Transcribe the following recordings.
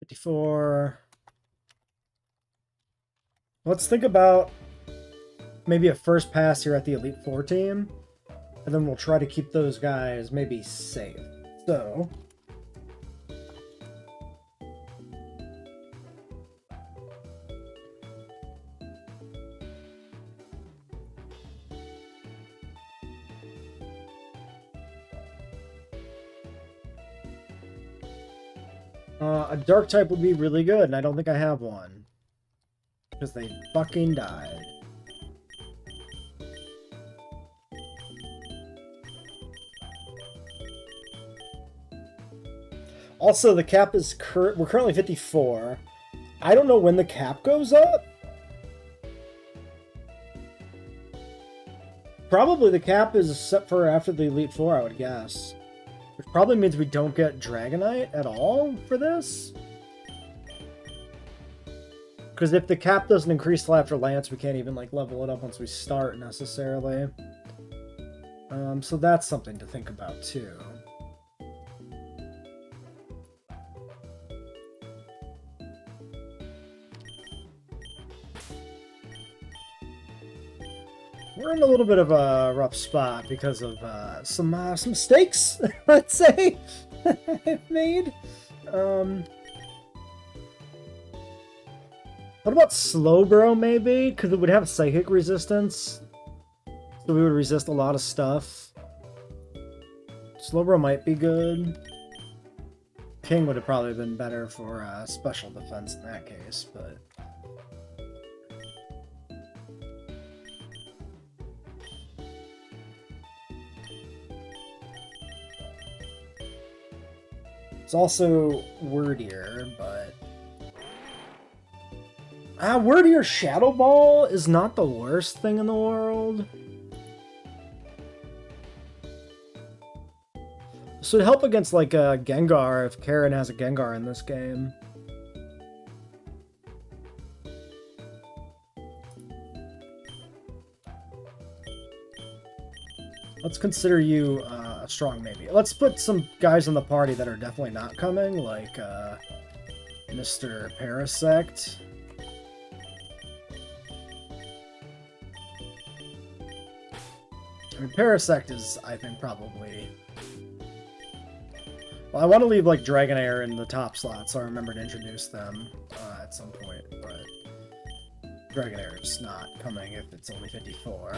54. Let's think about maybe a first pass here at the Elite Four team, and then we'll try to keep those guys maybe safe. So, a dark type would be really good, and I don't think I have one. Because they fucking died. Also, the cap is we're currently 54. I don't know when the cap goes up. Probably the cap is set for after the Elite Four, I would guess. Which probably means we don't get Dragonite at all for this. Because if the cap doesn't increase till after Lance, we can't even like level it up once we start necessarily. So that's something to think about too. We're in a little bit of a rough spot because of some mistakes, let's say, I've made. What about Slowbro, maybe? Because it would have psychic resistance. So we would resist a lot of stuff. Slowbro might be good. King would have probably been better for special defense in that case, but... It's also wordier, but... Wordier Shadow Ball is not the worst thing in the world. So it'd help against, like, Gengar if Karen has a Gengar in this game. Let's consider you a strong maybe. Let's put some guys in the party that are definitely not coming, like Mr. Parasect. I mean, Parasect is, I think, probably... Well, I want to leave, like, Dragonair in the top slot, so I remember to introduce them at some point, but... Dragonair is not coming if it's only 54.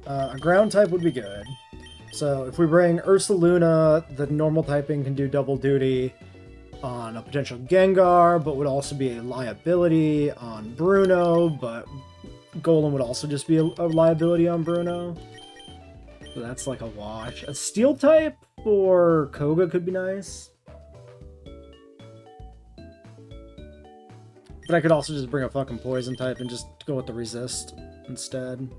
A ground type would be good. So if we bring Ursaluna, the normal typing can do double duty on a potential Gengar, but would also be a liability on Bruno, but Golem would also just be a liability on Bruno. So that's like a wash. A Steel type for Koga could be nice. But I could also just bring a fucking Poison type and just go with the Resist instead.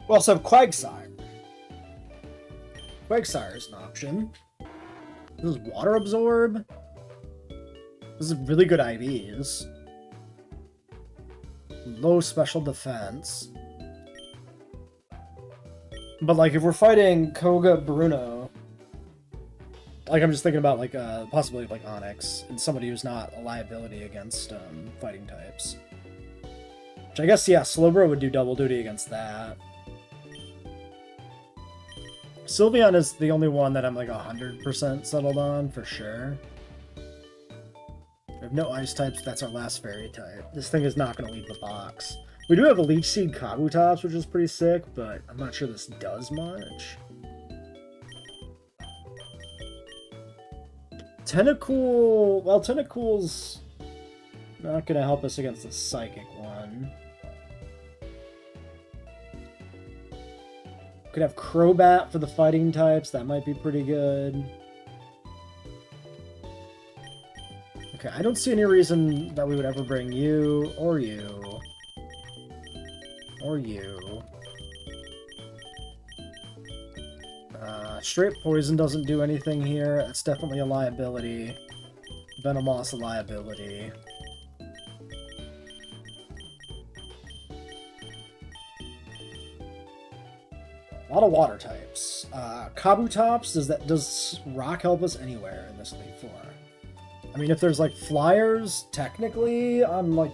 We also have Quagsire. Quagsire is an option. This is Water Absorb. This is really good IVs. Low special defense. But, like, if we're fighting Koga Bruno, like, I'm just thinking about, like, possibility of, like, Onyx, and somebody who's not a liability against fighting types. Which I guess, yeah, Slowbro would do double duty against that. Sylveon is the only one that I'm like 100% settled on, for sure. We have no ice types, that's our last fairy type. This thing is not going to leave the box. We do have a Leech Seed Kabutops, which is pretty sick, but I'm not sure this does much. Tentacool... Well, Tentacool's not going to help us against the Psychic one. Could have Crobat for the fighting types. That might be pretty good. Okay, I don't see any reason that we would ever bring you or you. Or you. Straight poison doesn't do anything here. It's definitely a liability. Venomoss a liability. A lot of water types. Kabutops, does rock help us anywhere in this Elite Four? I mean, if there's like flyers, technically, I'm like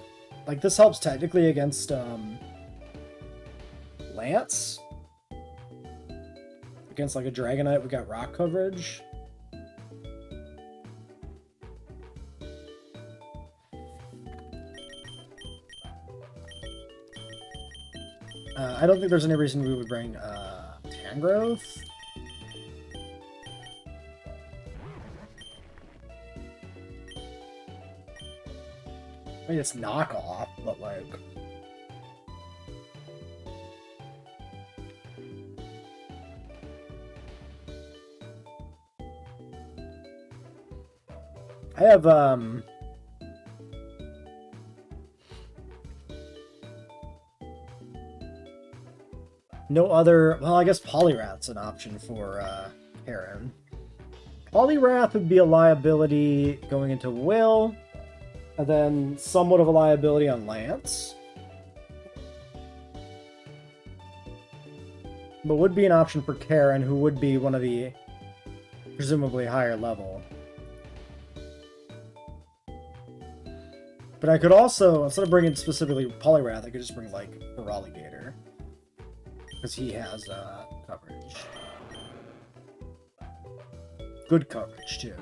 this helps technically against Lance. Against like a Dragonite, we got rock coverage. I don't think there's any reason we would bring Tangrowth. I mean, it's knockoff, but like... I have, no other... Well, I guess Poliwrath's an option for, Karen. Poliwrath would be a liability going into Will, and then somewhat of a liability on Lance. But would be an option for Karen, who would be one of the presumably higher level. But I could also, instead of bringing specifically Poliwrath, I could just bring, like, Feraligatr. Because he has, coverage. Good coverage, too.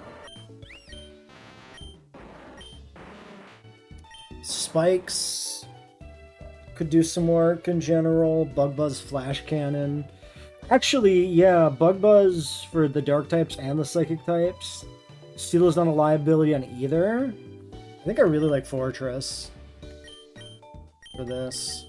Spikes could do some work in general. Bug Buzz Flash Cannon. Actually, yeah, Bug Buzz for the Dark types and the Psychic types. Steel is not a liability on either. I think I really like Fortress for this.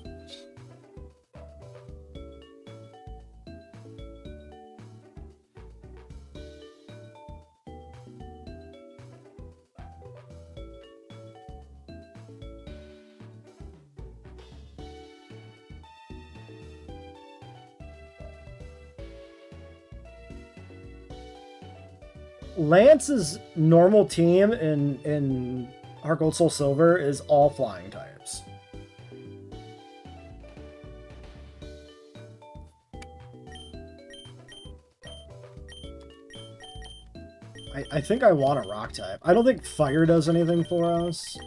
Lance's normal team in Heart Gold Soul Silver is all flying types. I think I want a rock type. I don't think fire does anything for us.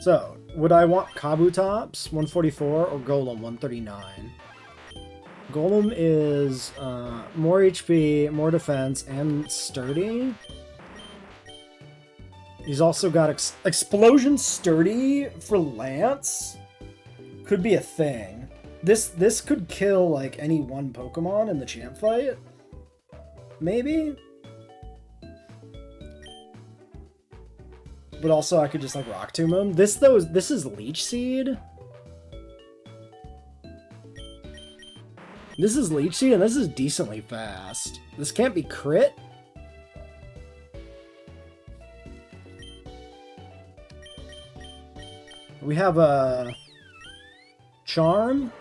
So, would I want Kabutops 144 or Golem 139? Golem is more HP, more defense, and sturdy. He's also got Explosion Sturdy for Lance. Could be a thing. This could kill like any one Pokemon in the champ fight. Maybe. But also I could just like Rock Tomb him. This is Leech Seed. This is Leech Seed, and this is decently fast. This can't be crit. We have a Charm.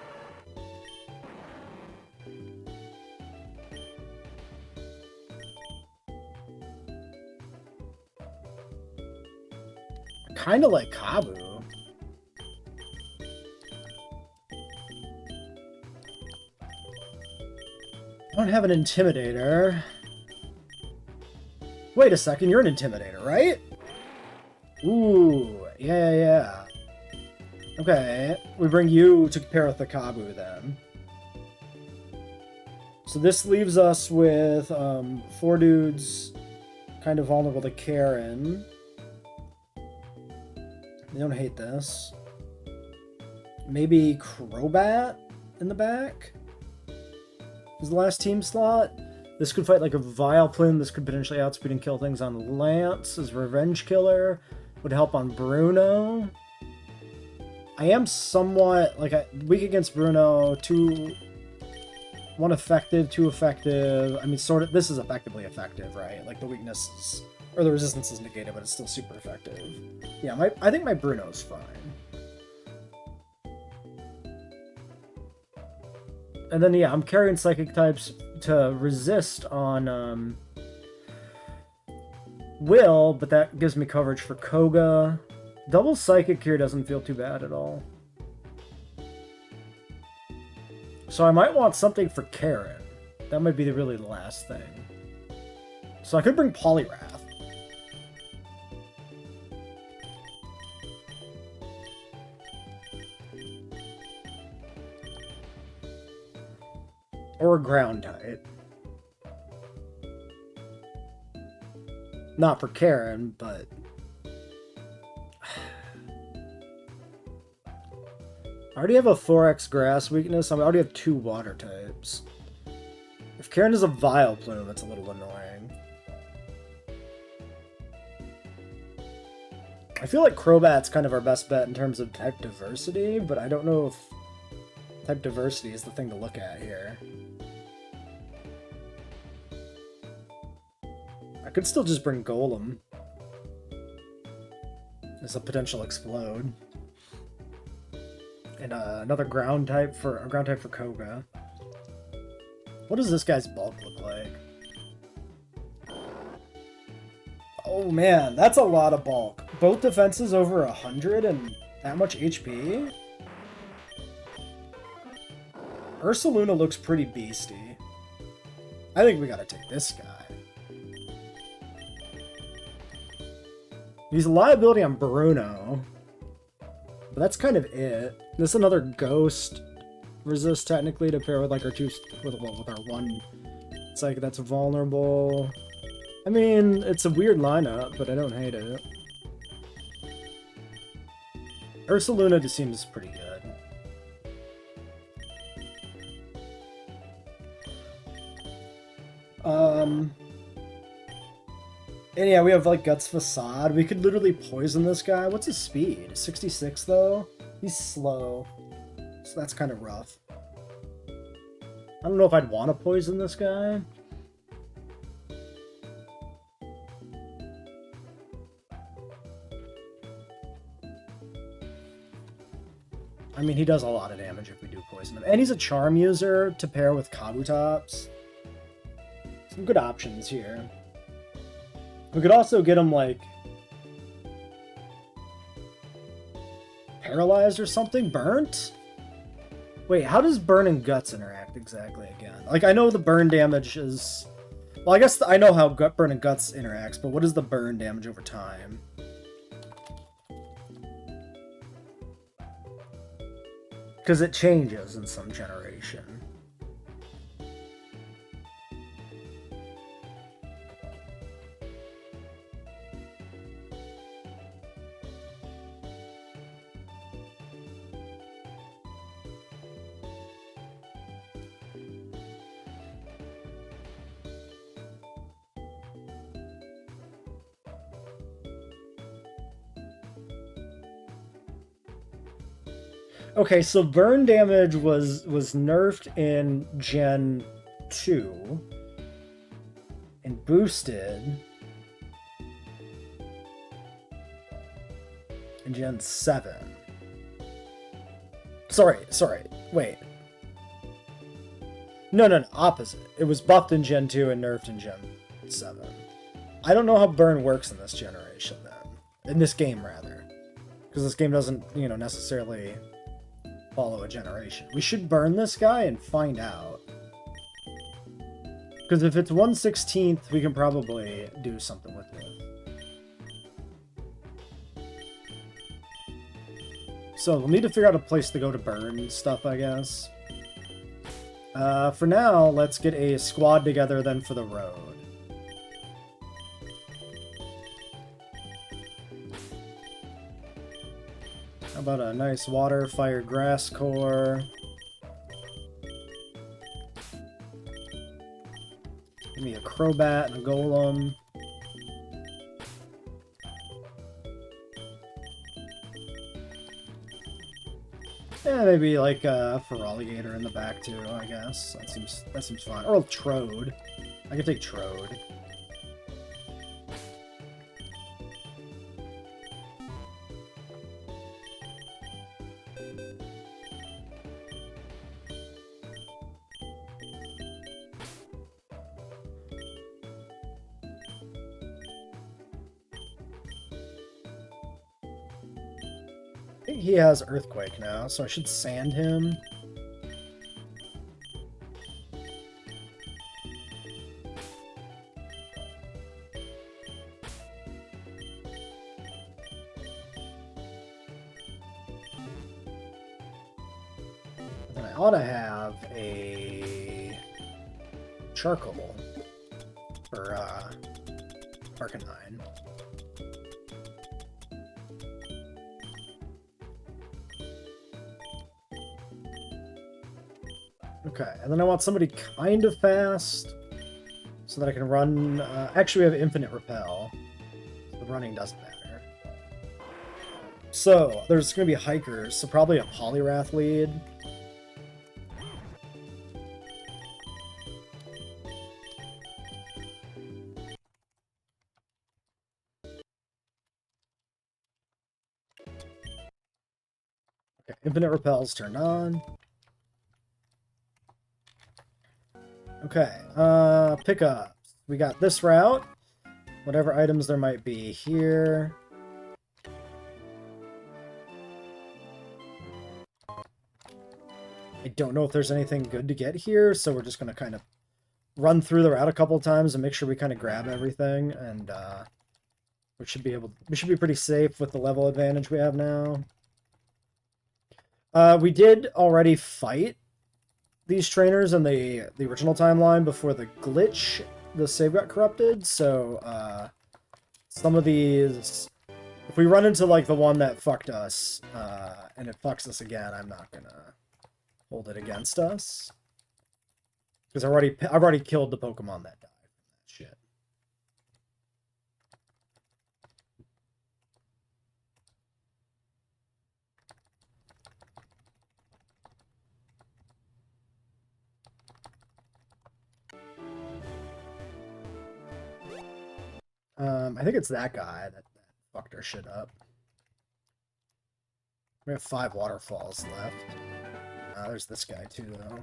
Kind of like Kabu. I don't have an Intimidator. Wait a second, you're an Intimidator, right? Ooh, yeah. Okay, we bring you to pair with the Kabu then. So this leaves us with 4 dudes kind of vulnerable to Karen. They don't hate this. Maybe Crobat in the back is the last team slot. This could fight like a Vileplume. This could potentially outspeed and kill things on Lance as Revenge Killer. Would help on Bruno. I am somewhat like weak against Bruno. 1 effective, 2 effective. I mean, sort of. This is effectively effective, right? Like the weakness is Or the resistance is negated, but it's still super effective. Yeah, I think my Bruno's fine. And then, yeah, I'm carrying Psychic types to resist on Will, but that gives me coverage for Koga. Double Psychic here doesn't feel too bad at all. So I might want something for Karen. That might be really the last thing. So I could bring Poliwrath. Or a ground type. Not for Karen, but... I already have a Thorax Grass weakness. I already have 2 water types. If Karen is a Vileplume, it's a little annoying. I feel like Crobat's kind of our best bet in terms of type diversity, but I don't know if type diversity is the thing to look at here. I could still just bring Golem as a potential explode. And another ground type for Koga. What does this guy's bulk look like? Oh man, that's a lot of bulk. Both defenses over 100 and that much HP? Ursaluna looks pretty beasty. I think we gotta take this guy. He's a liability on Bruno. But that's kind of it. This is another Ghost resist technically to pair with like our with our 1 Psychic that's vulnerable. I mean, it's a weird lineup, but I don't hate it. Ursaluna just seems pretty good. And yeah, we have like Guts Facade. We could literally poison this guy. What's his speed? 66 though? He's slow. So that's kind of rough. I don't know if I'd want to poison this guy. I mean, he does a lot of damage if we do poison him. And he's a Charm user to pair with Kabutops. Some good options here. We could also get him, like, paralyzed or something? Burnt? Wait, how does Burn and Guts interact exactly again? Like, I know the burn damage is... Well, I guess I know how Burn and Guts interacts, but what is the burn damage over time? Because it changes in some generation. Okay, so burn damage was nerfed in Gen 2 and boosted in Gen 7. Sorry, wait. No, opposite. It was buffed in Gen 2 and nerfed in Gen 7. I don't know how burn works in this generation then. In this game, rather. Because this game doesn't, necessarily follow a generation. We should burn this guy and find out. Because if it's 1/16th, we can probably do something with it. So we'll need to figure out a place to go to burn stuff, I guess. For now, let's get a squad together then for the road. How about a nice water, fire, grass core? Give me a Crobat and a Golem. Yeah, maybe like a Feraligatr in the back too, I guess. That seems fine. Or a Trode. I could take Trode. think he has Earthquake now, so I should sand him. Then I ought to have a charcoal for Arcanine. Okay, and then I want somebody kind of fast so that I can run. Actually, we have infinite repel. So the running doesn't matter. So there's going to be hikers, so probably a Poliwrath lead. Okay, infinite repel's turned on. Okay, pickups. We got this route. Whatever items there might be here. I don't know if there's anything good to get here, so we're just going to kind of run through the route a couple of times and make sure we kind of grab everything, and we should be pretty safe with the level advantage we have now. We did already fight these trainers in the original timeline before the glitch, the save got corrupted, so some of these, if we run into like the one that fucked us, and it fucks us again, I'm not gonna hold it against us. Because I've already killed the Pokemon that died from that shit. I think it's that guy that fucked our shit up. We have 5 waterfalls left. There's this guy too, though.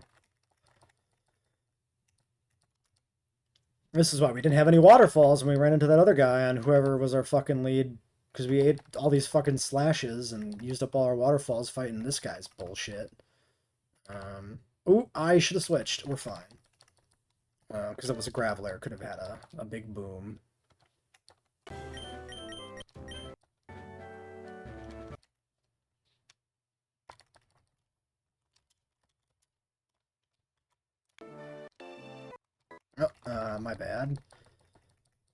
This is why we didn't have any waterfalls when we ran into that other guy on whoever was our fucking lead. Because we ate all these fucking slashes and used up all our waterfalls fighting this guy's bullshit. Ooh, I should have switched. We're fine. Because it was a Graveler. Could have had a big boom. Oh, my bad.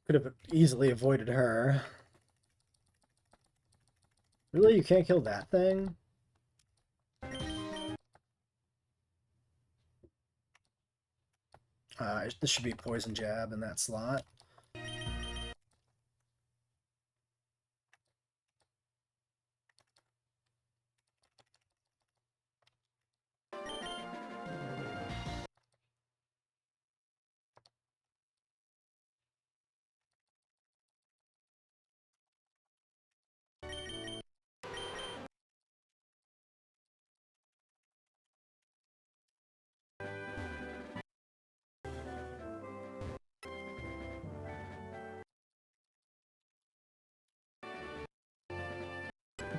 Could have easily avoided her. Really? You can't kill that thing? This should be Poison Jab in that slot.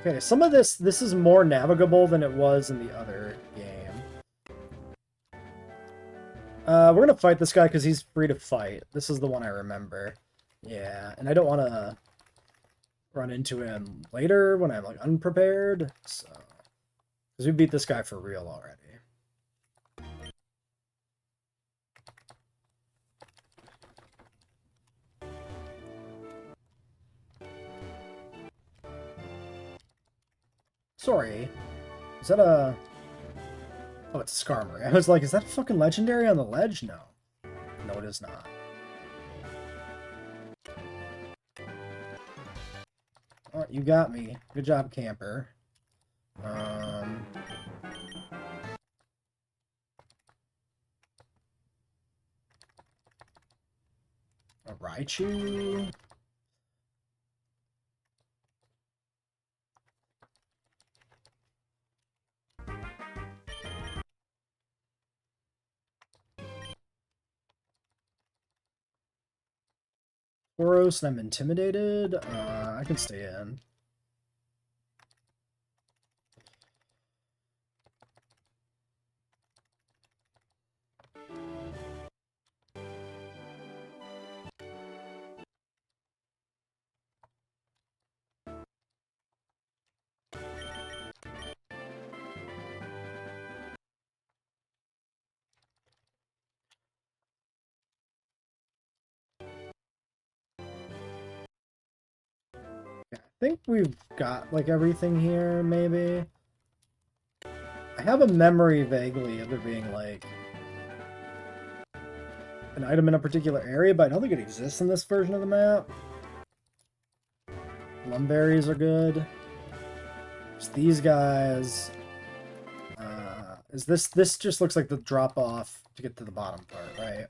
Okay, some of this is more navigable than it was in the other game. We're gonna fight this guy because he's free to fight. This is the one I remember. Yeah, and I don't want to run into him later when I'm like unprepared. So, because we beat this guy for real already. Sorry. Is that a... Oh, it's a Skarmory. I was like, is that fucking legendary on the ledge? No. No, it is not. Oh, you got me. Good job, camper. A Raichu? Boros, and I'm intimidated. I can stay in. think we've got, like, everything here, maybe. I have a memory vaguely of there being, like, an item in a particular area, but I don't think it exists in this version of the map. Lumberries are good. There's these guys. This just looks like the drop-off to get to the bottom part, right?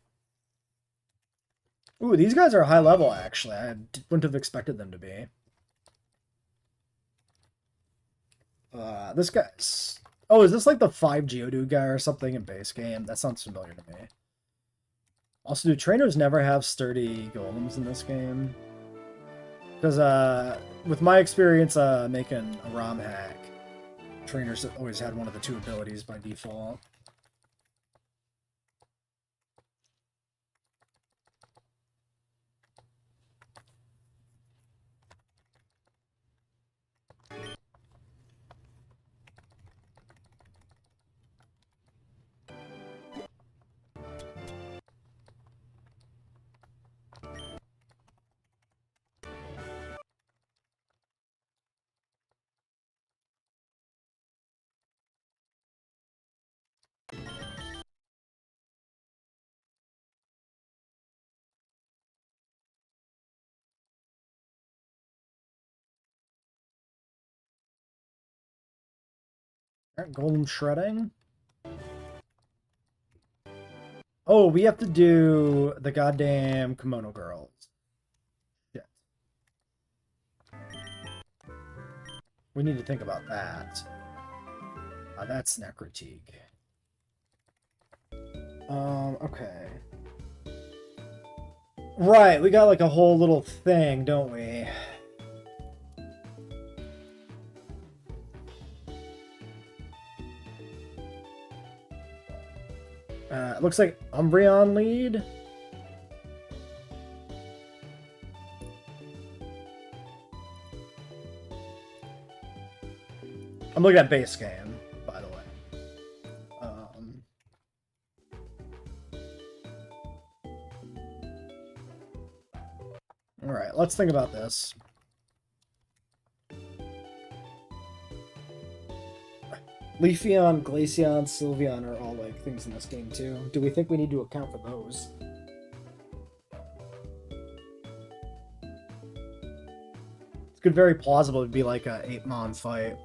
Ooh, these guys are high level, actually. I wouldn't have expected them to be. This guy's... Oh, is this like the 5 Geodude guy or something in base game? That sounds familiar to me. Also, do trainers never have sturdy golems in this game? Because, with my experience making a ROM hack, trainers always had one of the 2 abilities by default. Alright, golem shredding. Oh, we have to do the goddamn kimono girls. Shit. We need to think about that. That's Necrotique. Okay. Right, we got like a whole little thing, don't we? It looks like Umbreon lead. I'm looking at base game, by the way. Alright, let's think about this. Leafeon, Glaceon, Sylveon are all like things in this game too. Do we think we need to account for those? It could very plausible to be like a 8-mon fight.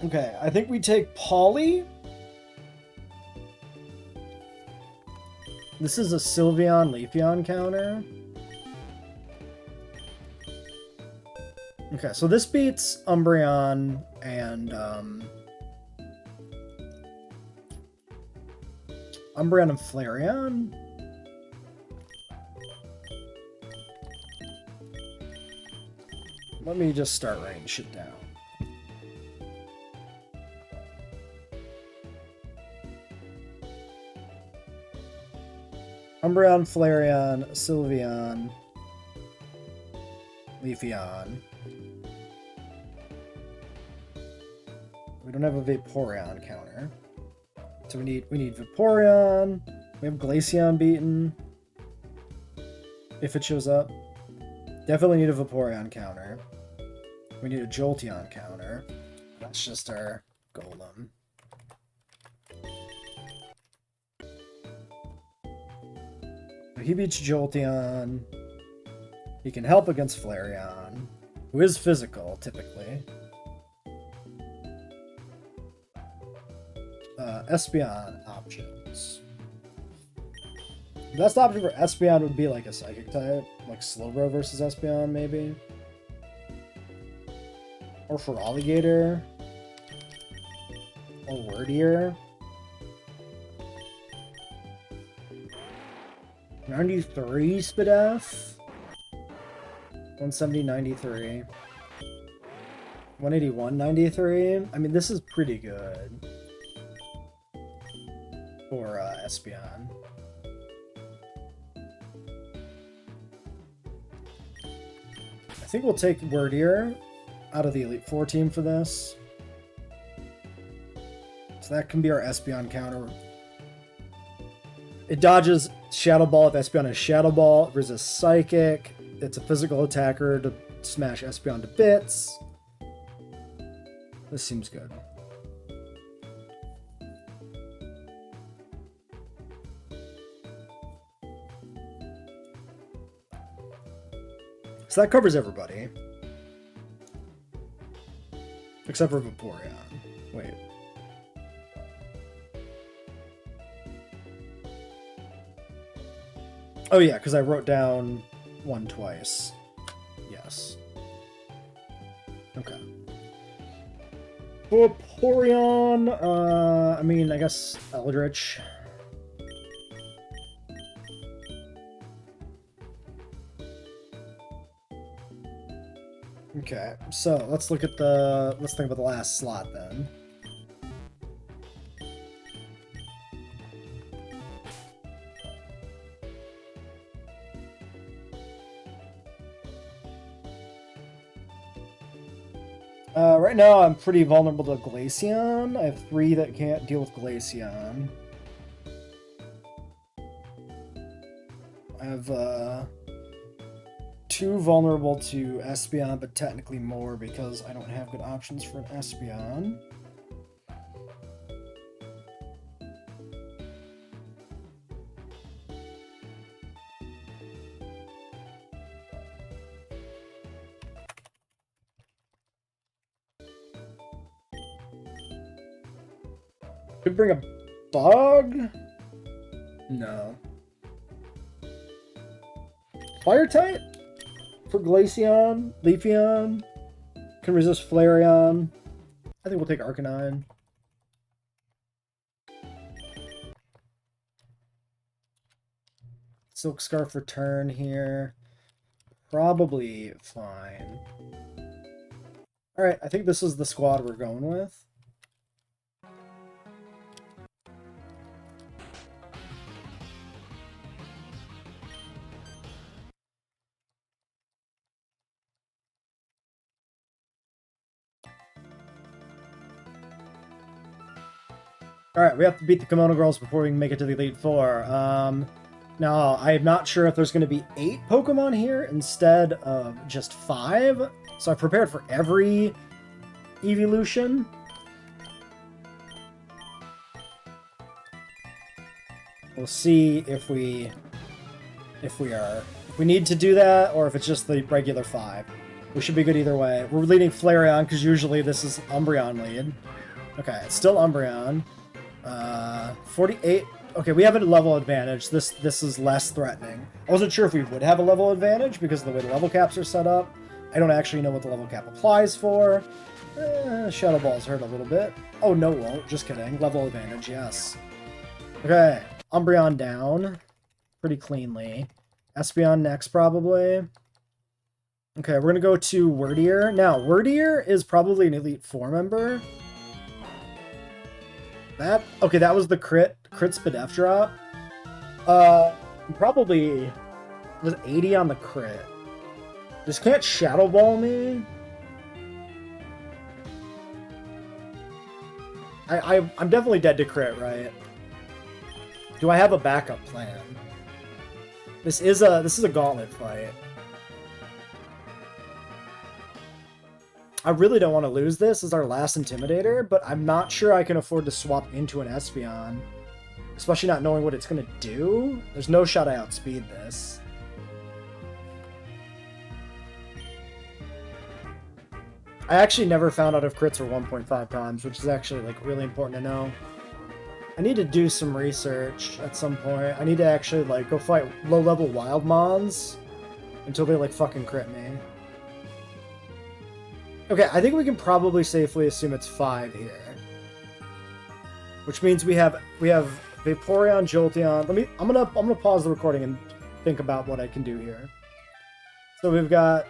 Okay, I think we take Polly. This is a Sylveon Leafeon counter. Okay, so this beats Umbreon and Umbreon and Flareon. Let me just start writing shit down. Umbreon, Flareon, Sylveon, Leafeon. We don't have a Vaporeon counter. So we need Vaporeon. We have Glaceon beaten. If it shows up. Definitely need a Vaporeon counter. We need a Jolteon counter. That's just our Golem. He beats Jolteon. He can help against Flareon, who is physical, typically. Espeon options. The best option for Espeon would be like a Psychic type, like Slowbro versus Espeon, maybe. Or for Alligator. Or Wordier. 93 Spadef. 170, 93. 181, 93. I mean, this is pretty good for Espeon. I think we'll take Wordier out of the Elite Four team for this. So that can be our Espeon counter. It dodges Shadow Ball if Espeon is Shadow Ball. It resists Psychic. It's a physical attacker to smash Espeon to bits. This seems good. So that covers everybody. Except for Vaporeon. Wait. Oh yeah, because I wrote down one twice. Yes. Okay. Vaporeon, I mean, I guess Eldritch. Okay, so let's think about the last slot then. Right now I'm pretty vulnerable to Glaceon. I have 3 that can't deal with Glaceon. I have 2 vulnerable to Espeon, but technically more because I don't have good options for an Espeon. Could bring a Bug? No. Fire type? For Glaceon, Leafeon, can resist Flareon. I think we'll take Arcanine. Silk Scarf return here. Probably fine. Alright, I think this is the squad we're going with. Alright, we have to beat the Kimono Girls before we can make it to the Elite Four. Now, I'm not sure if there's going to be 8 Pokemon here instead of just 5. So I've prepared for every evolution. We'll see if we need to do that or if it's just the regular 5. We should be good either way. We're leading Flareon because usually this is Umbreon lead. Okay, it's still Umbreon. 48. Okay, we have a level advantage. This is less threatening. I wasn't sure if we would have a level advantage because of the way the level caps are set up. I don't actually know what the level cap applies for. Shadow Balls hurt a little bit. Oh, no, it won't. Just kidding. Level advantage, yes. Okay, Umbreon down. Pretty cleanly. Espeon next, probably. Okay, we're going to go to Wordier. Now, Wordier is probably an Elite Four member. Okay, that was the crit Spadef drop. Probably was 80 on the crit. Just can't Shadow Ball me. I'm definitely dead to crit, right? Do I have a backup plan? This is a gauntlet fight. I really don't want to lose this as our last Intimidator, but I'm not sure I can afford to swap into an Espeon. Especially not knowing what it's going to do. There's no shot I outspeed this. I actually never found out if crits were 1.5 times, which is actually like really important to know. I need to do some research at some point. I need to actually like go fight low-level wild mons until they like fucking crit me. Okay, I think we can probably safely assume it's 5 here. Which means we have Vaporeon, Jolteon. I'm gonna pause the recording and think about what I can do here. So we've got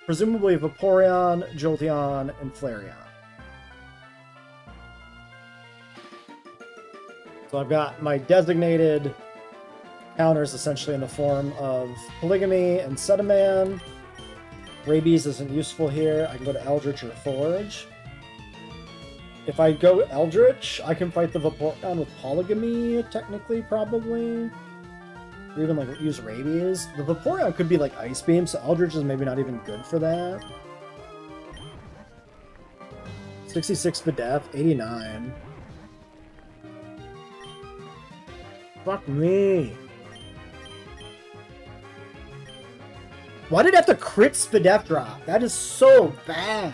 presumably Vaporeon, Jolteon, and Flareon. So I've got my designated counters essentially in the form of Polygamy and Sedaman. Rabies isn't useful here. I can go to Eldritch or Forge. If I go Eldritch, I can fight the Vaporeon with Polygamy, technically, probably. Or even, like, use Rabies. The Vaporeon could be, like, Ice Beam, so Eldritch is maybe not even good for that. 66 Spadef, 89. Fuck me. Why did it have to crit Spadef drop? That is so bad.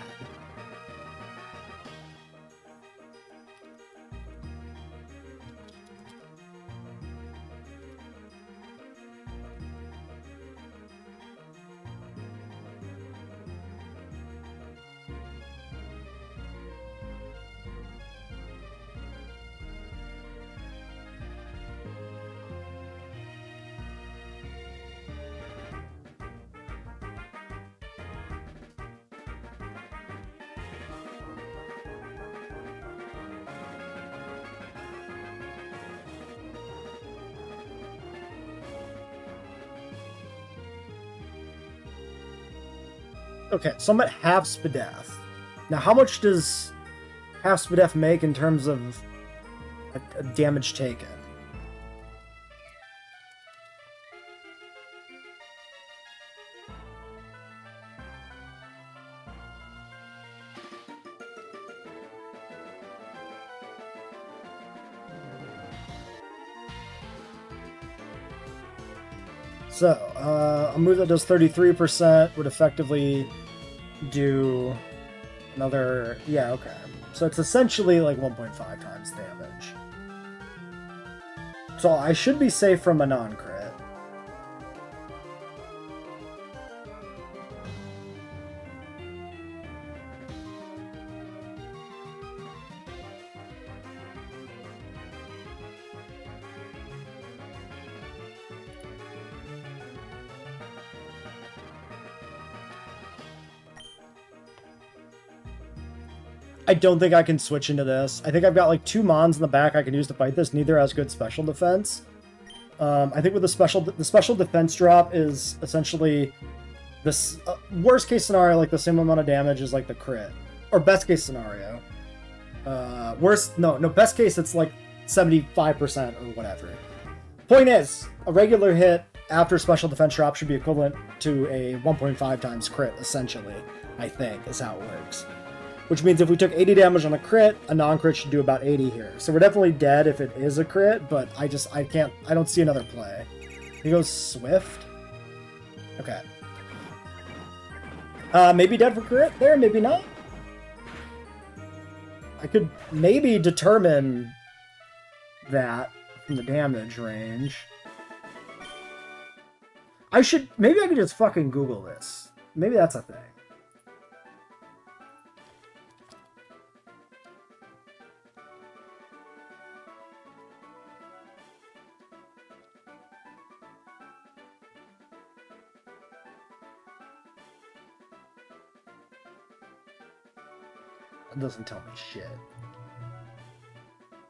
Okay, so I'm at half Spadef. Now, how much does half Spadef make in terms of a damage taken? So, a move that does 33% would effectively do another... Yeah, okay. So it's essentially like 1.5 times damage. So I should be safe from a non-crit. I don't think I can switch into this. I think I've got like 2 Mons in the back I can use to fight this. Neither has good special defense. I think with the special defense drop is essentially this worst case scenario, like the same amount of damage as like the crit, or best case scenario. Best case it's like 75% or whatever. Point is, a regular hit after special defense drop should be equivalent to a 1.5 times crit, essentially. I think is how it works. Which means if we took 80 damage on a crit, a non-crit should do about 80 here. So we're definitely dead if it is a crit, but I don't see another play. He goes Swift. Okay. Maybe dead for crit there, maybe not. I could maybe determine that from the damage range. Maybe I could just fucking Google this. Maybe that's a thing. It doesn't tell me shit.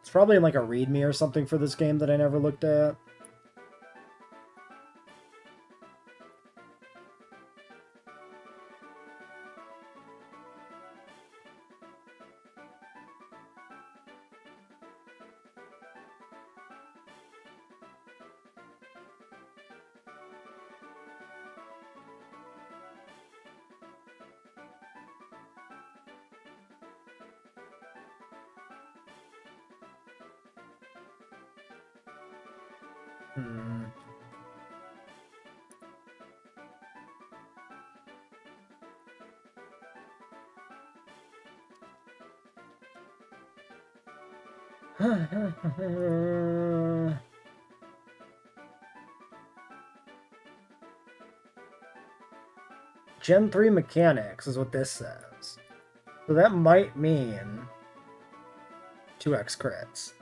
It's probably in like a readme or something for this game that I never looked at. Gen 3 mechanics is what this says. So that might mean 2x crits.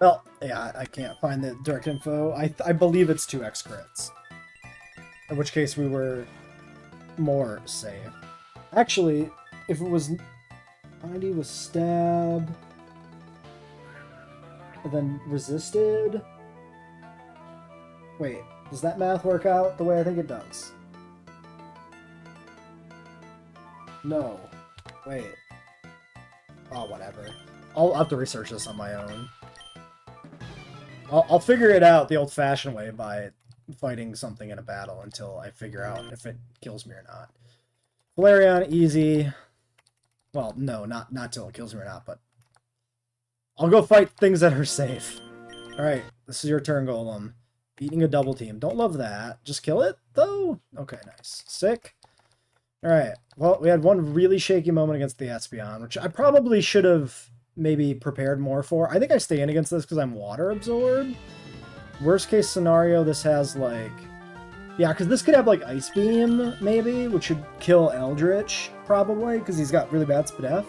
Well, yeah, I can't find the direct info. I believe it's 2x crits. In which case we were more safe. Actually, if it was 90 was stab, and then resisted. Wait, does that math work out the way I think it does? No. Wait. Oh, whatever. I'll have to research this on my own. I'll figure it out the old-fashioned way by fighting something in a battle until I figure out if it kills me or not. Valerian, easy. Well, no, not till it kills me or not, but I'll go fight things that are safe. Alright, this is your turn, Golem. Beating a double team. Don't love that. Just kill it, though? Okay, nice. Sick. Alright, well, we had one really shaky moment against the Espeon, which I probably should have maybe prepared more for. I think I stay in against this because I'm water absorbed. Worst case scenario, this has, like... Yeah, because this could have, like, Ice Beam, maybe, which should kill Eldritch, probably, because he's got really bad Spadef.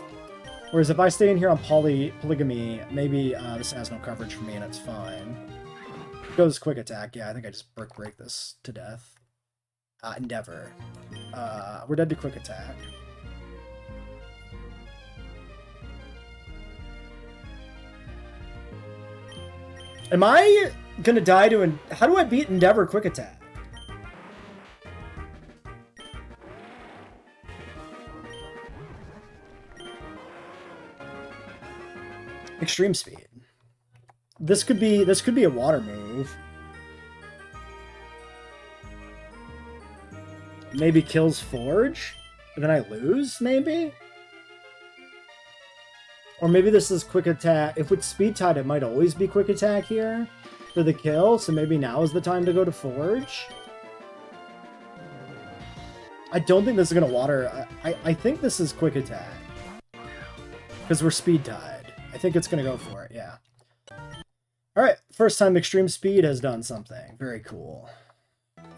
Whereas if I stay in here on Polygamy, maybe this has no coverage for me and it's fine. Goes Quick Attack. Yeah, I think I just break this to death. Endeavor. We're dead to Quick Attack. Am I gonna die to... How do I beat Endeavor Quick Attack? Extreme Speed. This could be a water move. Maybe kills Forge, and then I lose, maybe? Or maybe this is Quick Attack. If it's Speed Tide, it might always be Quick Attack here for the kill, so maybe now is the time to go to Forge. I don't think this is going to water. I think this is Quick Attack. Because we're Speed Tide. I think it's going to go for it, yeah. Alright, first time Extreme Speed has done something. Very cool.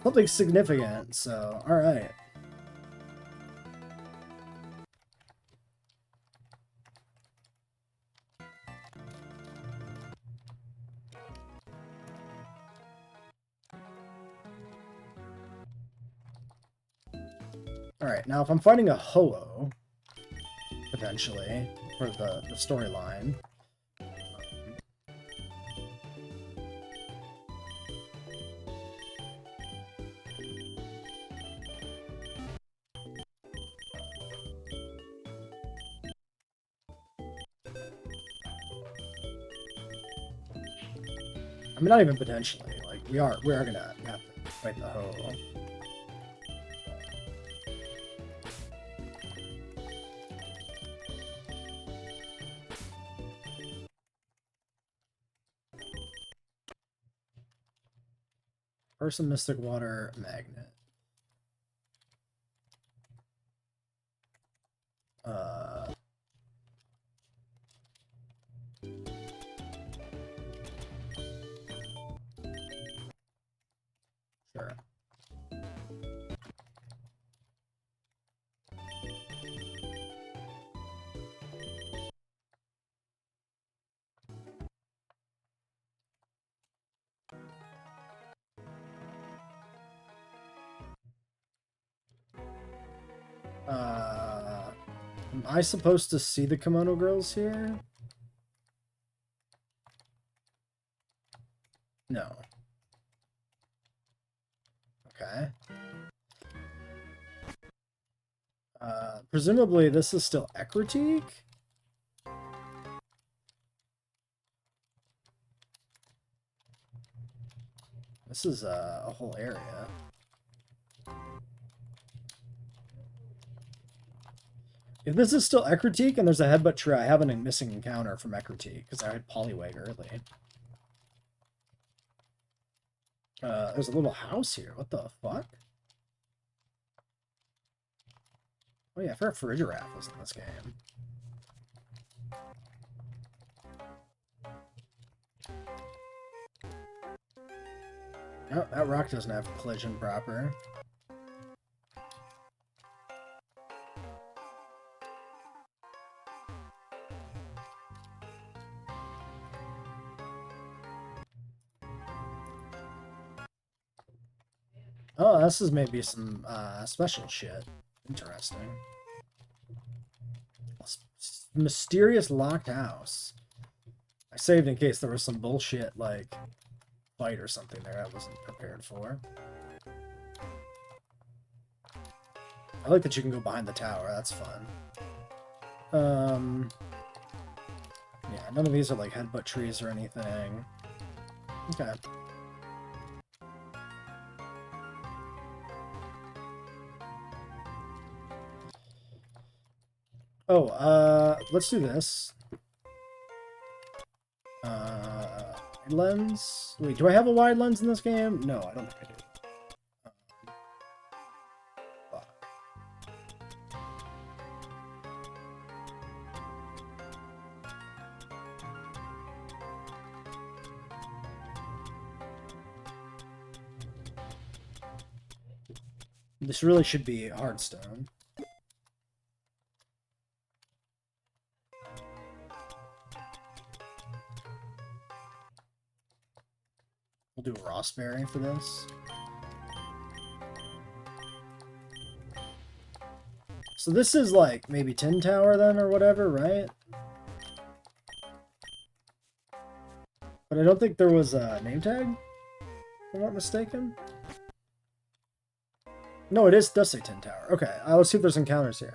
Something significant, so, alright. Alright, now if I'm fighting a Ho-Oh, potentially, for the storyline... I mean, not even potentially. Like, we are gonna have to fight the Ho-Oh. Person, Mystic Water, Magnet. Sure. Am I supposed to see the Kimono Girls here? No. Okay. Presumably this is still Ekritique? This is a whole area. If this is still Ekritique and there's a Headbutt tree, I have a missing encounter from Ekritique because I had Poliwag early. There's a little house here. What the fuck? Oh yeah, I forgot Farigiraf was in this game. Oh, that rock doesn't have collision proper. Oh, this is maybe some special shit. Interesting. Mysterious locked house. I saved in case there was some bullshit, like, fight or something there I wasn't prepared for. I like that you can go behind the tower. That's fun. Yeah, none of these are, like, headbutt trees or anything. Okay. Oh, let's do this. Lens? Wait, do I have a wide lens in this game? No, I don't think I do. Fuck. This really should be Hearthstone. We'll do a Rossberry for this. So this is like maybe Tin Tower then or whatever, right? But I don't think there was a name tag, if I'm not mistaken. No, it does say Tin Tower. Okay, let's see if there's encounters here.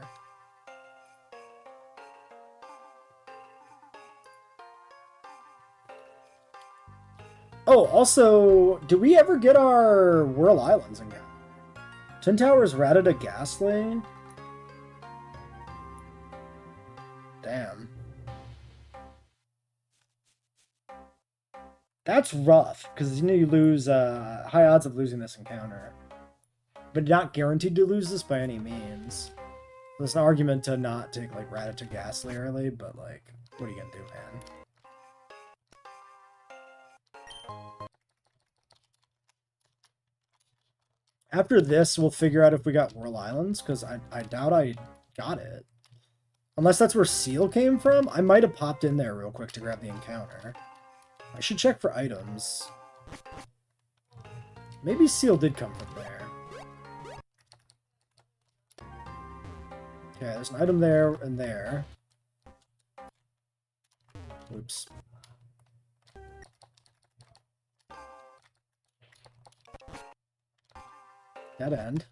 Oh, also, do we ever get our Whirl Islands encounter? Tin Towers ratted a Ghastly? Damn. That's rough, because you know you lose high odds of losing this encounter. But not guaranteed to lose this by any means. There's an argument to not take like Ratata Ghastly early, but like, what are you gonna do, man? After this, we'll figure out if we got Whirl Islands, because I doubt I got it. Unless that's where Seal came from? I might have popped in there real quick to grab the encounter. I should check for items. Maybe Seal did come from there. Okay, there's an item there and there. Oops. Dead end.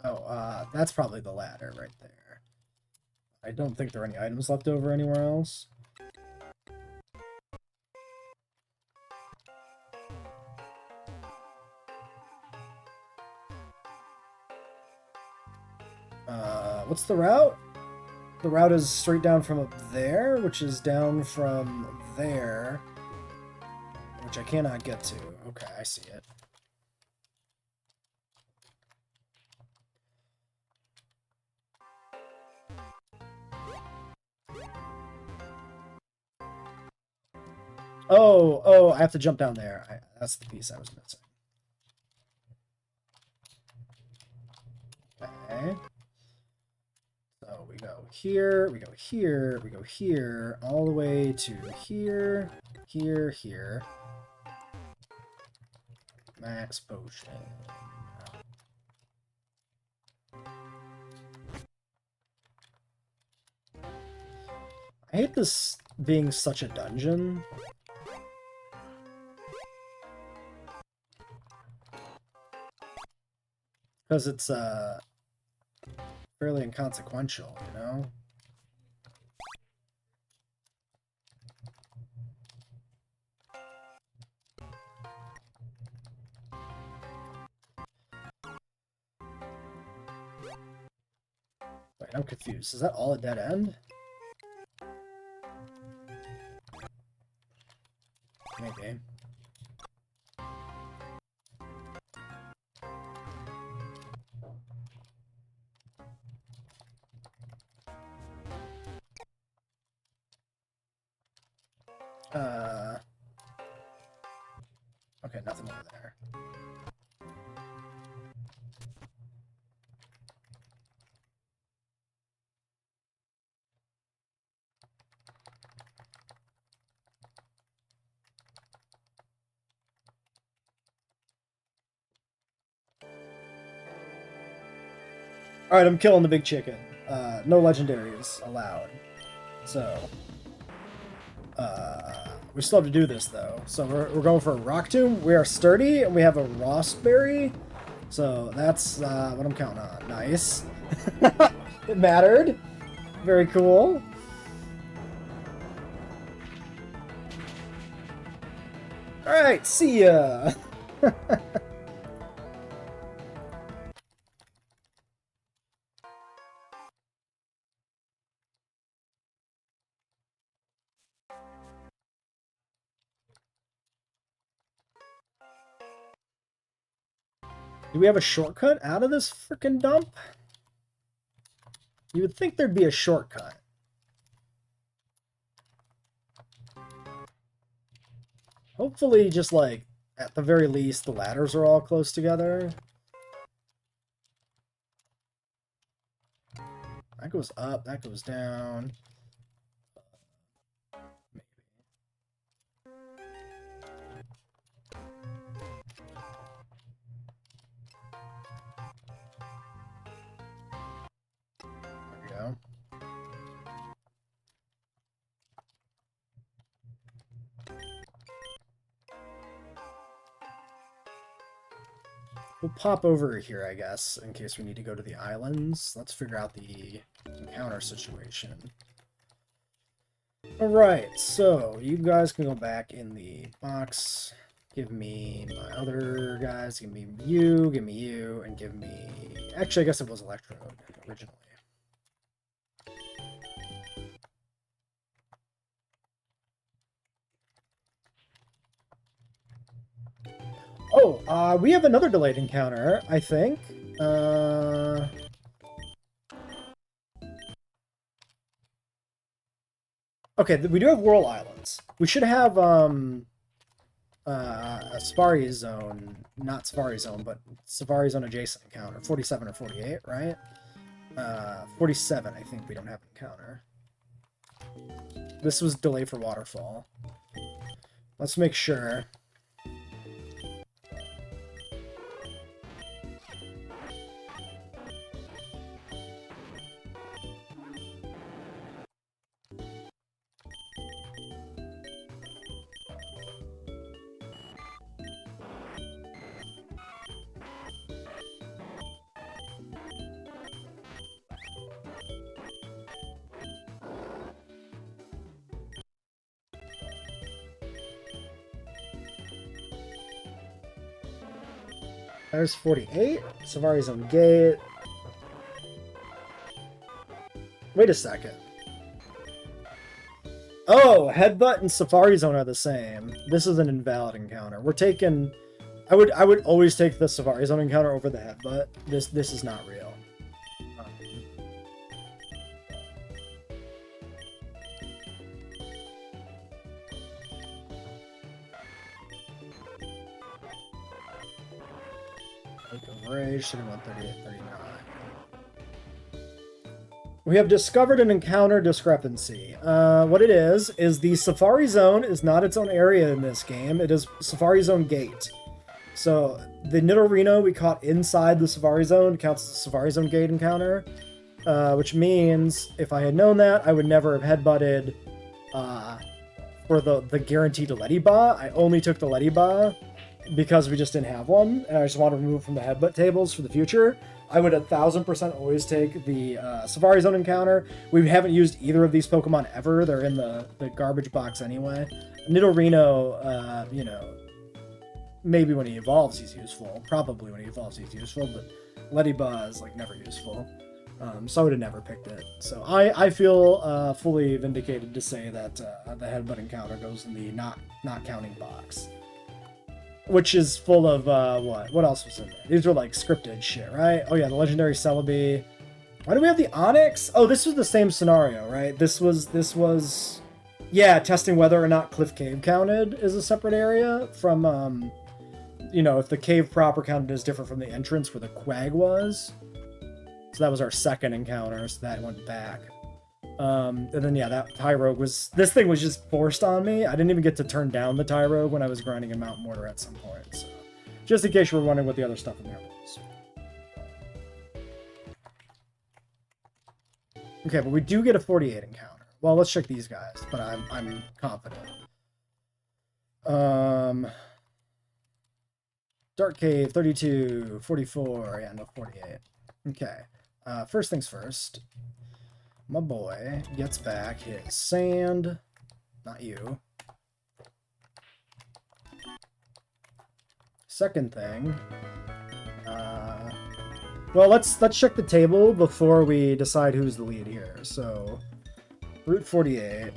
Oh, that's probably the ladder right there. I don't think there are any items left over anywhere else. What's the route? The route is straight down from up there, which is down from there, which I cannot get to. Okay, I see it. Oh, I have to jump down there. That's the piece I was missing. Okay. So we go here, we go here, we go here, all the way to here, here, here. Max potion. I hate this being such a dungeon. Because it's, fairly inconsequential, you know? Wait, I'm confused. Is that all a dead end? Maybe. Okay, nothing over there. Alright, I'm killing the big chicken. No legendaries allowed. So, we still have to do this, though. So we're going for a Rock Tomb. We are sturdy, and we have a Rostberry. So that's what I'm counting on. Nice. It mattered. Very cool. Alright, see ya! Do we have a shortcut out of this freaking dump? You would think there'd be a shortcut. Hopefully, just like, at the very least, the ladders are all close together. That goes up, that goes down. We'll pop over here, I guess, in case we need to go to the islands. Let's figure out the encounter situation. Alright, so you guys can go back in the box. Give me my other guys. Give me you, and give me... Actually, I guess it was Electrode originally. Oh, we have another delayed encounter, I think. Okay, we do have Whirl Islands. We should have, a Safari Zone, not Safari Zone, but Safari Zone adjacent encounter. 47 or 48, right? 47, I think we don't have an encounter. This was delay for Waterfall. Let's make sure. There's 48. Safari Zone Gate. Wait a second. Oh, Headbutt and Safari Zone are the same. This is an invalid encounter. We're taking... I would always take the Safari Zone encounter over the Headbutt. This is not real. Rage, 31, 38, 39. We have discovered an encounter discrepancy. What it is the Safari Zone is not its own area in this game. It is Safari Zone Gate. So the Nidorino we caught inside the Safari Zone counts as a Safari Zone Gate encounter, which means if I had known that, I would never have headbutted for the guaranteed Lediba. I only took the Lediba because we just didn't have one, and I just want to remove it from the headbutt tables for the future. I would 1000% always take the Safari Zone encounter. We haven't used either of these Pokemon ever. They're in the garbage box anyway. Nidorino, you know, maybe when he evolves he's useful. Probably when he evolves he's useful, but Lediba is like never useful. So I would have never picked it. So I feel fully vindicated to say that the headbutt encounter goes in the not counting box. Which is full of, what else was in there? These were, like, scripted shit, right? Oh, yeah, the Legendary Celebi. Why do we have the Onyx? Oh, this was the same scenario, right? This was... Yeah, testing whether or not Cliff Cave counted as a separate area from, you know, if the cave proper counted as different from the entrance where the Quag was. So that was our second encounter, so that went back. And then, yeah, that Tyrogue was... This thing was just forced on me. I didn't even get to turn down the Tyrogue when I was grinding in Mount Mortar at some point. So, just in case you were wondering what the other stuff in there was. Okay, but we do get a 48 encounter. Well, let's check these guys, but I'm confident. Dark Cave, 32, 44, yeah, no, 48. Okay, first things first. My boy gets back his sand. Not you. Second thing. Well, let's check the table before we decide who's the lead here. So, Route 48.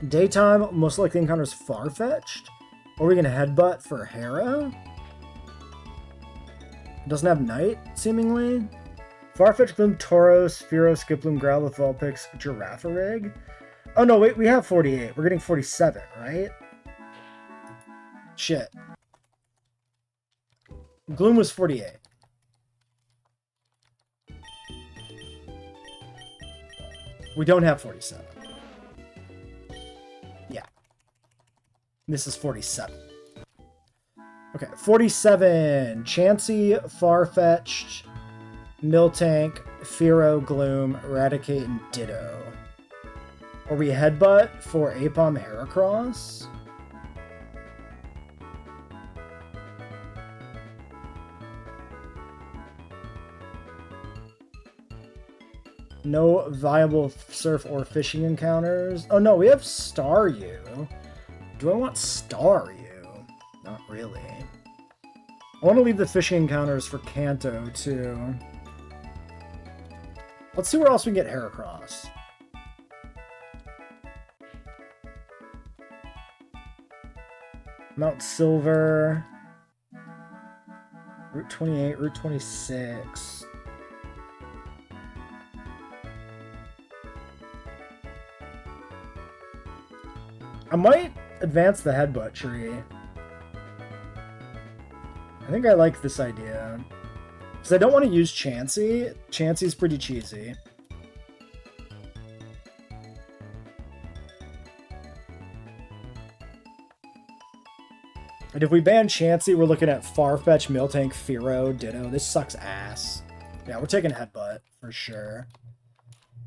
Daytime most likely encounters Farfetch'd. Are we gonna headbutt for Hera? Doesn't have night, seemingly. Farfetch'd, Gloom, Tauros, Pharaoh, Skiploom, Growlithe, Vulpix, Girafarig. Oh no, wait, we have 48. We're getting 47, right? Shit. Gloom was 48. We don't have 47. Yeah. This is 47. Okay, 47. Chansey, Farfetch'd, Miltank, Pharaoh, Gloom, Eradicate, and Ditto. Are we headbutt for Apom Heracross? No viable surf or fishing encounters. Oh no, we have Staryu. Do I want Staryu? Not really. I want to leave the fishing encounters for Kanto too. Let's see where else we can get Heracross. Mount Silver. Route 28, Route 26. I might advance the headbutt tree. I think I like this idea. Because I don't want to use Chansey. Chansey's pretty cheesy. And if we ban Chansey, we're looking at Farfetch, Miltank, Pharaoh, Ditto. This sucks ass. Yeah, we're taking headbutt for sure.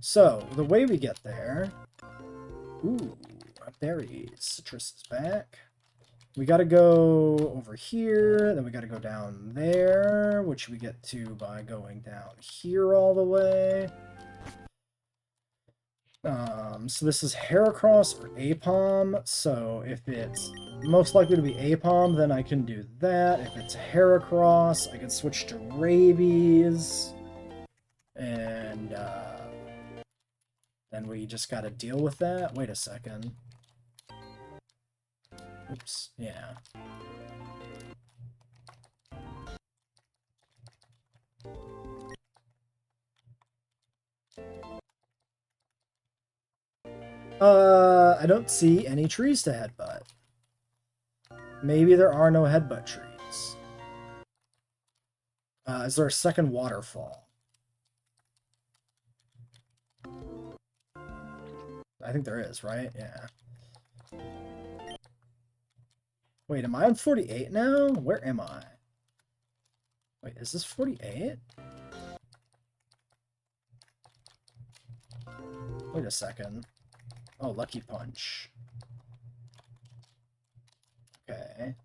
So, the way we get there... Ooh, berries. Citrus is back. We gotta go over here, then we gotta go down there, which we get to by going down here all the way. So this is Heracross or Apom, so if it's most likely to be Apom, then I can do that. If it's Heracross, I can switch to Rabies, and then we just gotta deal with that. Wait a second. Oops, yeah. I don't see any trees to headbutt. Maybe there are no headbutt trees. Is there a second waterfall? I think there is, right? Yeah. Wait, am I on 48 now? Where am I? Wait, is this 48? Wait a second. Oh, Lucky Punch. Okay.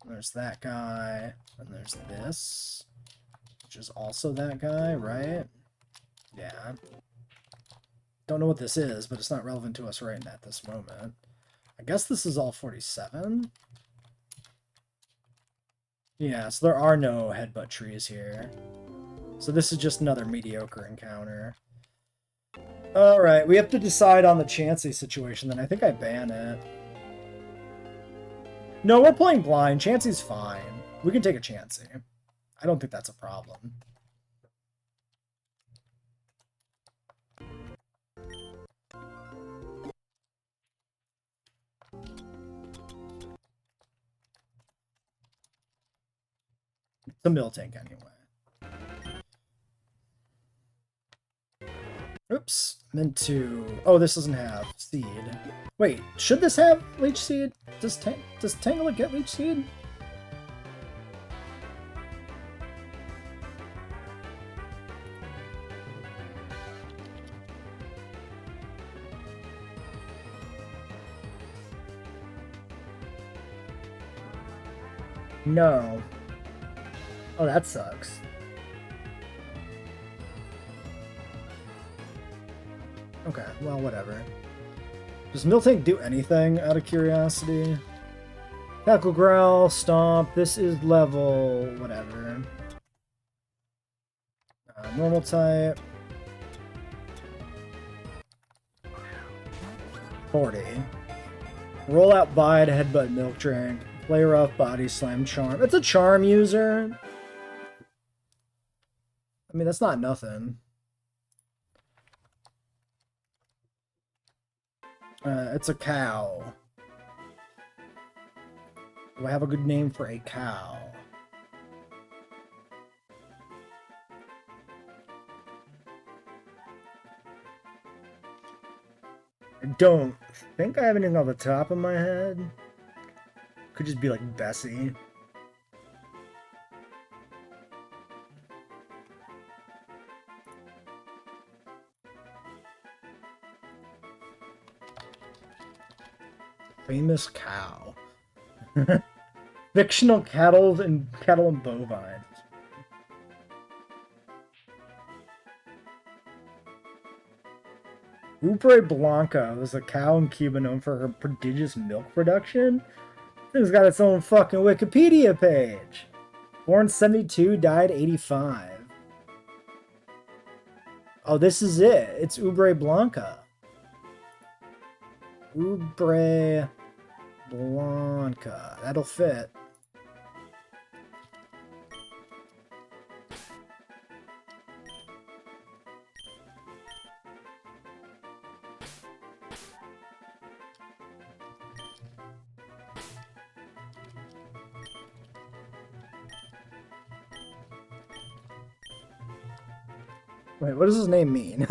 There's that guy, and there's this, which is also that guy, right? Yeah. Don't know what this is, but it's not relevant to us right at this moment. I guess this is all 47? Yeah, so there are no headbutt trees here. So this is just another mediocre encounter. Alright, we have to decide on the Chansey situation, then I think I ban it. No, we're playing blind. Chansey's fine. We can take a Chansey. I don't think that's a problem. The Miltank anyway. Oops, meant to... Oh, this doesn't have seed. Wait, should this have leech seed? Does Tangela get leech seed? No. Oh, that sucks. Okay, well, whatever. Does Miltank do anything out of curiosity? Tackle, Growl, Stomp. This is level... whatever. Normal type. 40. Roll out, bide, headbutt, milk drink. Play rough, body slam, charm. It's a charm user. I mean, that's not nothing. It's a cow. Do I have a good name for a cow? I don't think I have anything off the top of my head. Could just be like Bessie. Famous cow. Fictional cattle and bovines. Ubre Blanca was a cow in Cuba known for her prodigious milk production. It's got its own fucking Wikipedia page. Born 72, died 85. Oh, this is it. It's Ubre Blanca. Ubre Blanca. That'll fit. Wait, what does his name mean?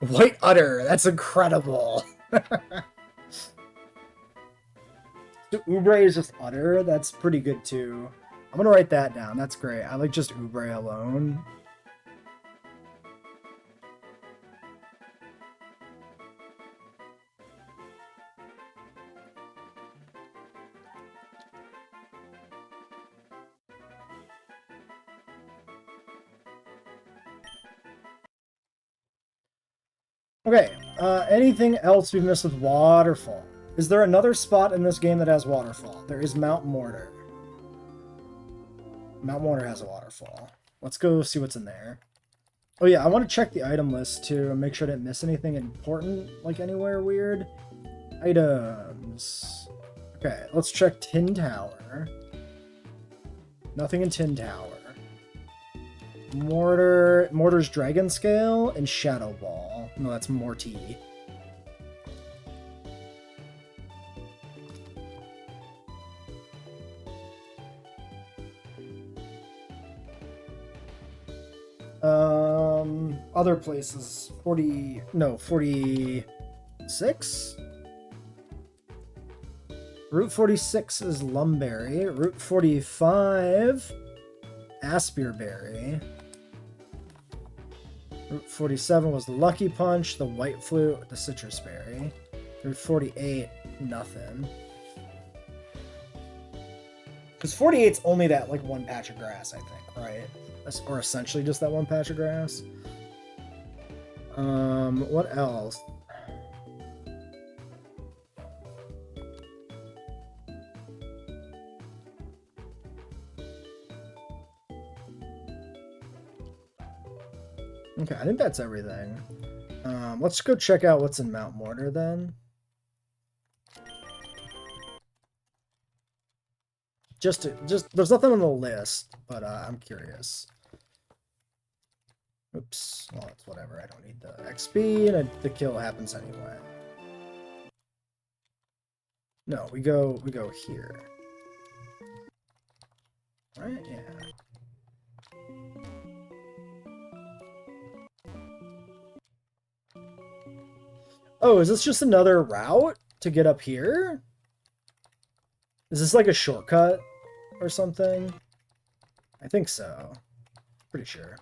White udder. That's incredible. So Ubre is just udder. That's pretty good too. I'm gonna write that down. That's great. I like just Ubre alone. Okay, anything else we've missed with Waterfall? Is there another spot in this game that has Waterfall? There is Mount Mortar. Mount Mortar has a Waterfall. Let's go see what's in there. Oh yeah, I want to check the item list too and make sure I didn't miss anything important, like anywhere weird. Items. Okay, let's check Tin Tower. Nothing in Tin Tower. Mortar's Dragon Scale, and Shadow Ball. No, that's Morty. Other places. 46? Route 46 is Lumberry. Route 45, Aspearberry. Route 47 was the Lucky Punch, the White Flute, the Citrus Berry. Route 48, nothing. Because 48's only that, like, one patch of grass, I think, right? Or essentially just that one patch of grass. What else? Okay, I think that's everything. Let's go check out what's in Mount Mortar then. There's nothing on the list, but I'm curious. Oops. Well, it's whatever. I don't need the XP, and the kill happens anyway. No, we go here. Right? Yeah. Oh, is this just another route to get up here? Is this like a shortcut or something? I think so. Pretty sure.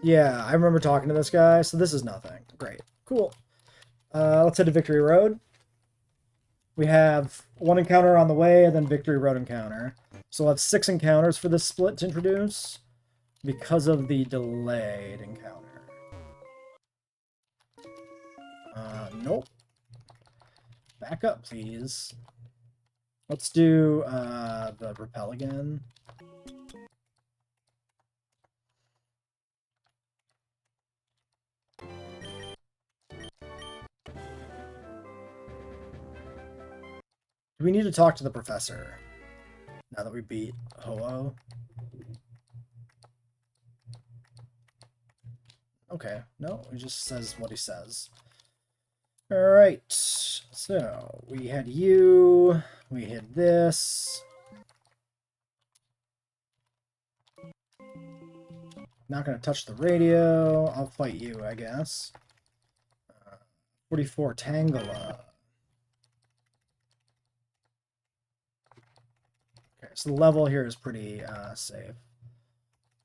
Yeah, I remember talking to this guy, so this is nothing. Great. Cool. Let's head to Victory Road. We have one encounter on the way, and then Victory Road encounter. So we'll have 6 encounters for this split to introduce because of the delayed encounter. Nope. Back up, please. Let's do the rappel again. Do we need to talk to the professor now that we beat Ho-Oh? Okay, no, he just says what he says. Alright, so we had you, we had this. Not gonna touch the radio, I'll fight you, I guess. 44 Tangela. Okay, so the level here is pretty safe.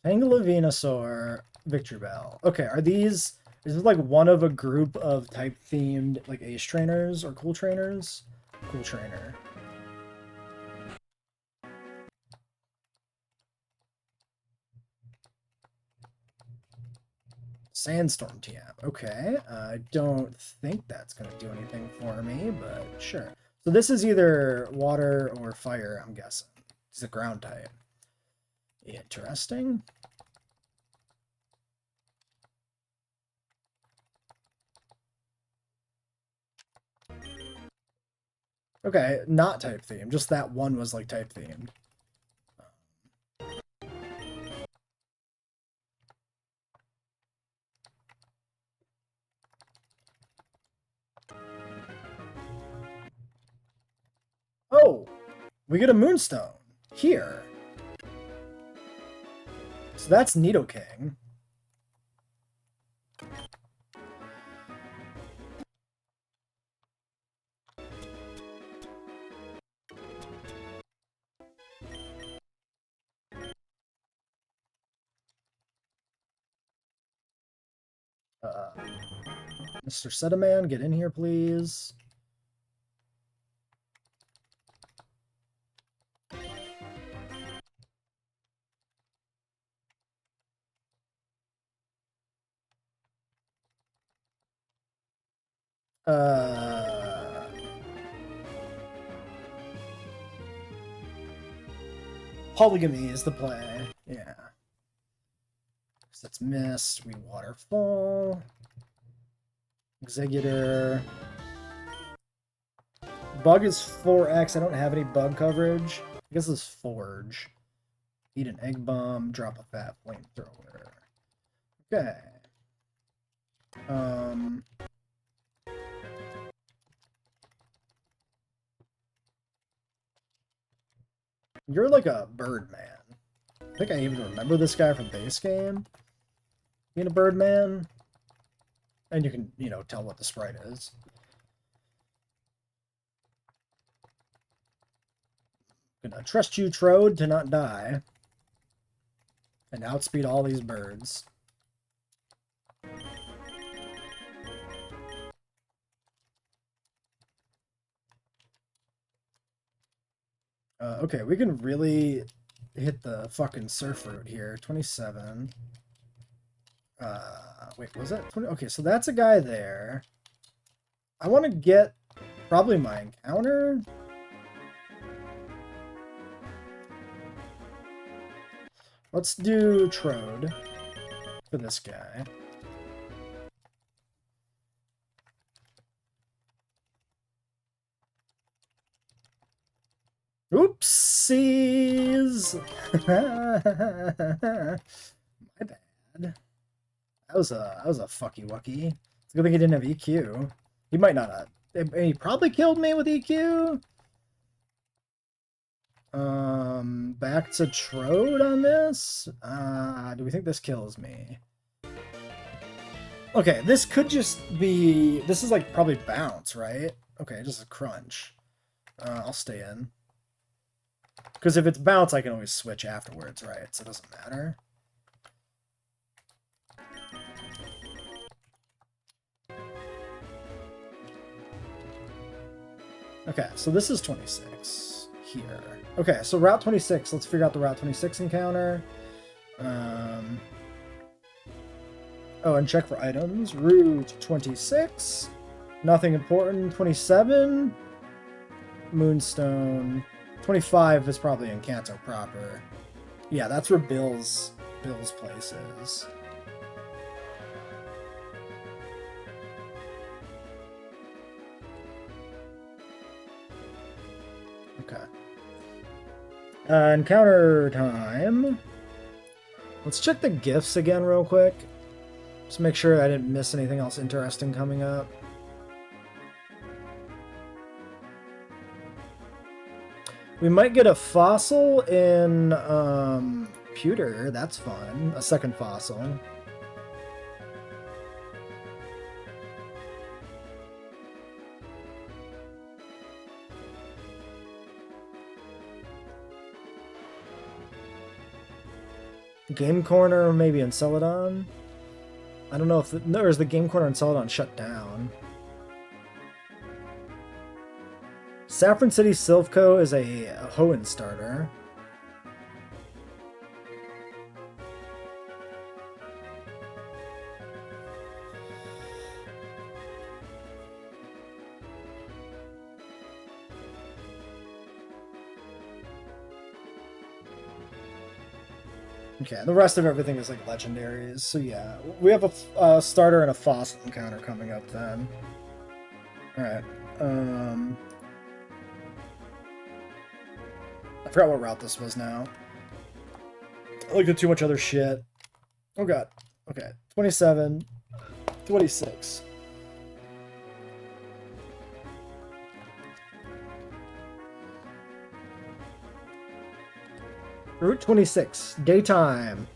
Tangela, Venusaur, Victory Bell. Okay, are these... Is this like one of a group of type-themed like Ace trainers or Cool trainers? Cool trainer. Sandstorm TM. Okay, I don't think that's going to do anything for me, but sure. So this is either water or fire, I'm guessing. It's a ground type. Interesting. Okay, not type themed. Just that one was like type themed. Oh, we get a Moonstone here. So that's Nidoking. Mr. Setaman, get in here, please. Polygamy is the play. Yeah. So that's Mist. We Waterfall. Executor. Bug is 4x. I don't have any bug coverage. I guess it's Forge. Eat an egg bomb. Drop a fat flamethrower. Okay. You're like a bird man. I think I even remember this guy from base game. Being a bird man. And you can, you know, tell what the sprite is. Gonna trust you, Trode, to not die. And outspeed all these birds. Okay, we can really hit the fucking surf route here. 27. Wait, was that 20? Okay, so that's a guy there. I want to get probably my encounter. Let's do Trode for this guy. Oopsies! My bad. That was a fucky wucky. It's a good thing he didn't have EQ. He might not have. He probably killed me with EQ. Back to Trode on this. Do we think this kills me? Okay, this could just be... This is like probably bounce, right? Okay, just a crunch. I'll stay in. Because if it's bounce, I can always switch afterwards, right? So it doesn't matter. Okay, so this is 26 here. Okay, so Route 26. Let's figure out the Route 26 encounter. Oh, and check for items. Route 26. Nothing important. 27. Moonstone. 25 is probably in Kanto proper. Yeah, that's where Bill's place is. Okay. Encounter time. Let's check the gifts again real quick. Just make sure I didn't miss anything else interesting coming up. We might get a fossil in Pewter. That's fun. A second fossil. Game Corner maybe in Celadon. I don't know if there's the Game Corner in Celadon shut down. Saffron City Silphco is a Hoenn starter. Okay, the rest of everything is like legendaries. So yeah, we have a starter and a fossil encounter coming up then. Alright. I forgot what route this was now. I looked at too much other shit. Oh god. Okay. 27. 26. Route 26. Daytime.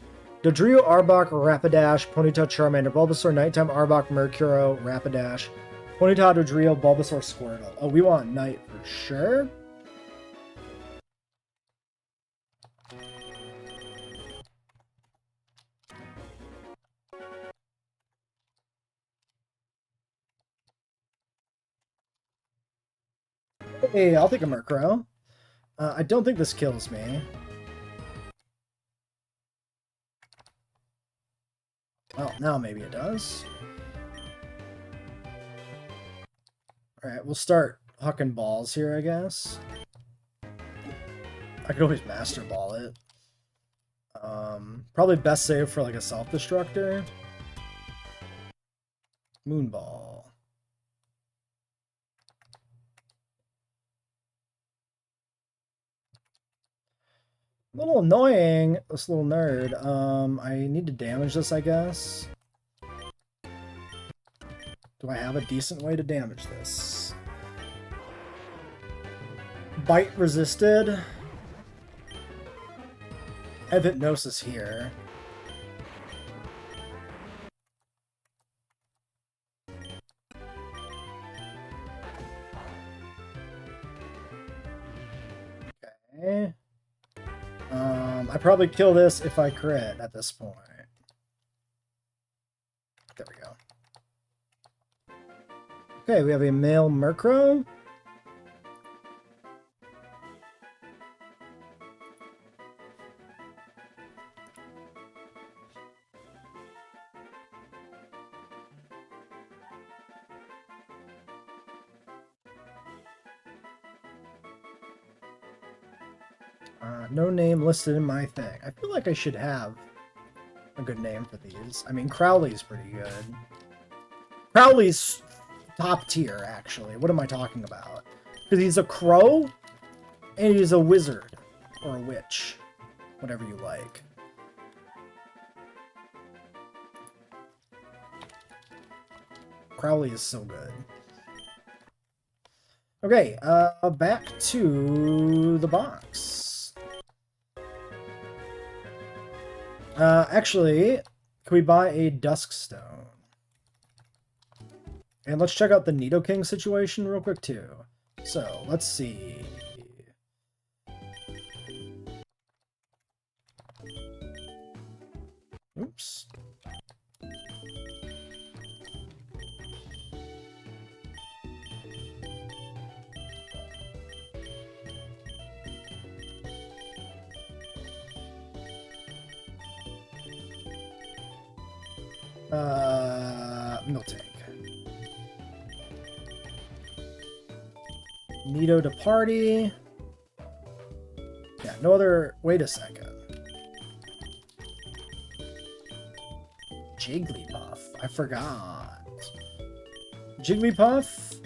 Dodrio, Arbok, Rapidash, Ponyta, Charmander, Bulbasaur, Nighttime, Arbok, Mercuro, Rapidash, Ponyta, Dodrio, Bulbasaur, Squirtle. Oh, we want night for sure. Hey, I'll take a Murkrow. I don't think this kills me. Well, now maybe it does. Alright, we'll start hucking balls here, I guess. I could always Master Ball it. Probably best save for like a Self-Destructor. Moonball. A little annoying, this little nerd. I need to damage this, I guess. Do I have a decent way to damage this? Bite resisted. I have Hypnosis here. Okay. I probably kill this if I crit at this point. There we go. Okay, we have a male Murkrow. No name listed in my thing. I feel like I should have a good name for these. I mean, Crowley's pretty good. Crowley's top tier, actually. What am I talking about? Because he's a crow, and he's a wizard. Or a witch. Whatever you like. Crowley is so good. Okay, back to the box. Actually, can we buy a Duskstone? And let's check out the Nidoking situation real quick, too. So, let's see. Oops. Miltank. Nido to party. Yeah, no other... Wait a second. Jigglypuff. I forgot. Jigglypuff?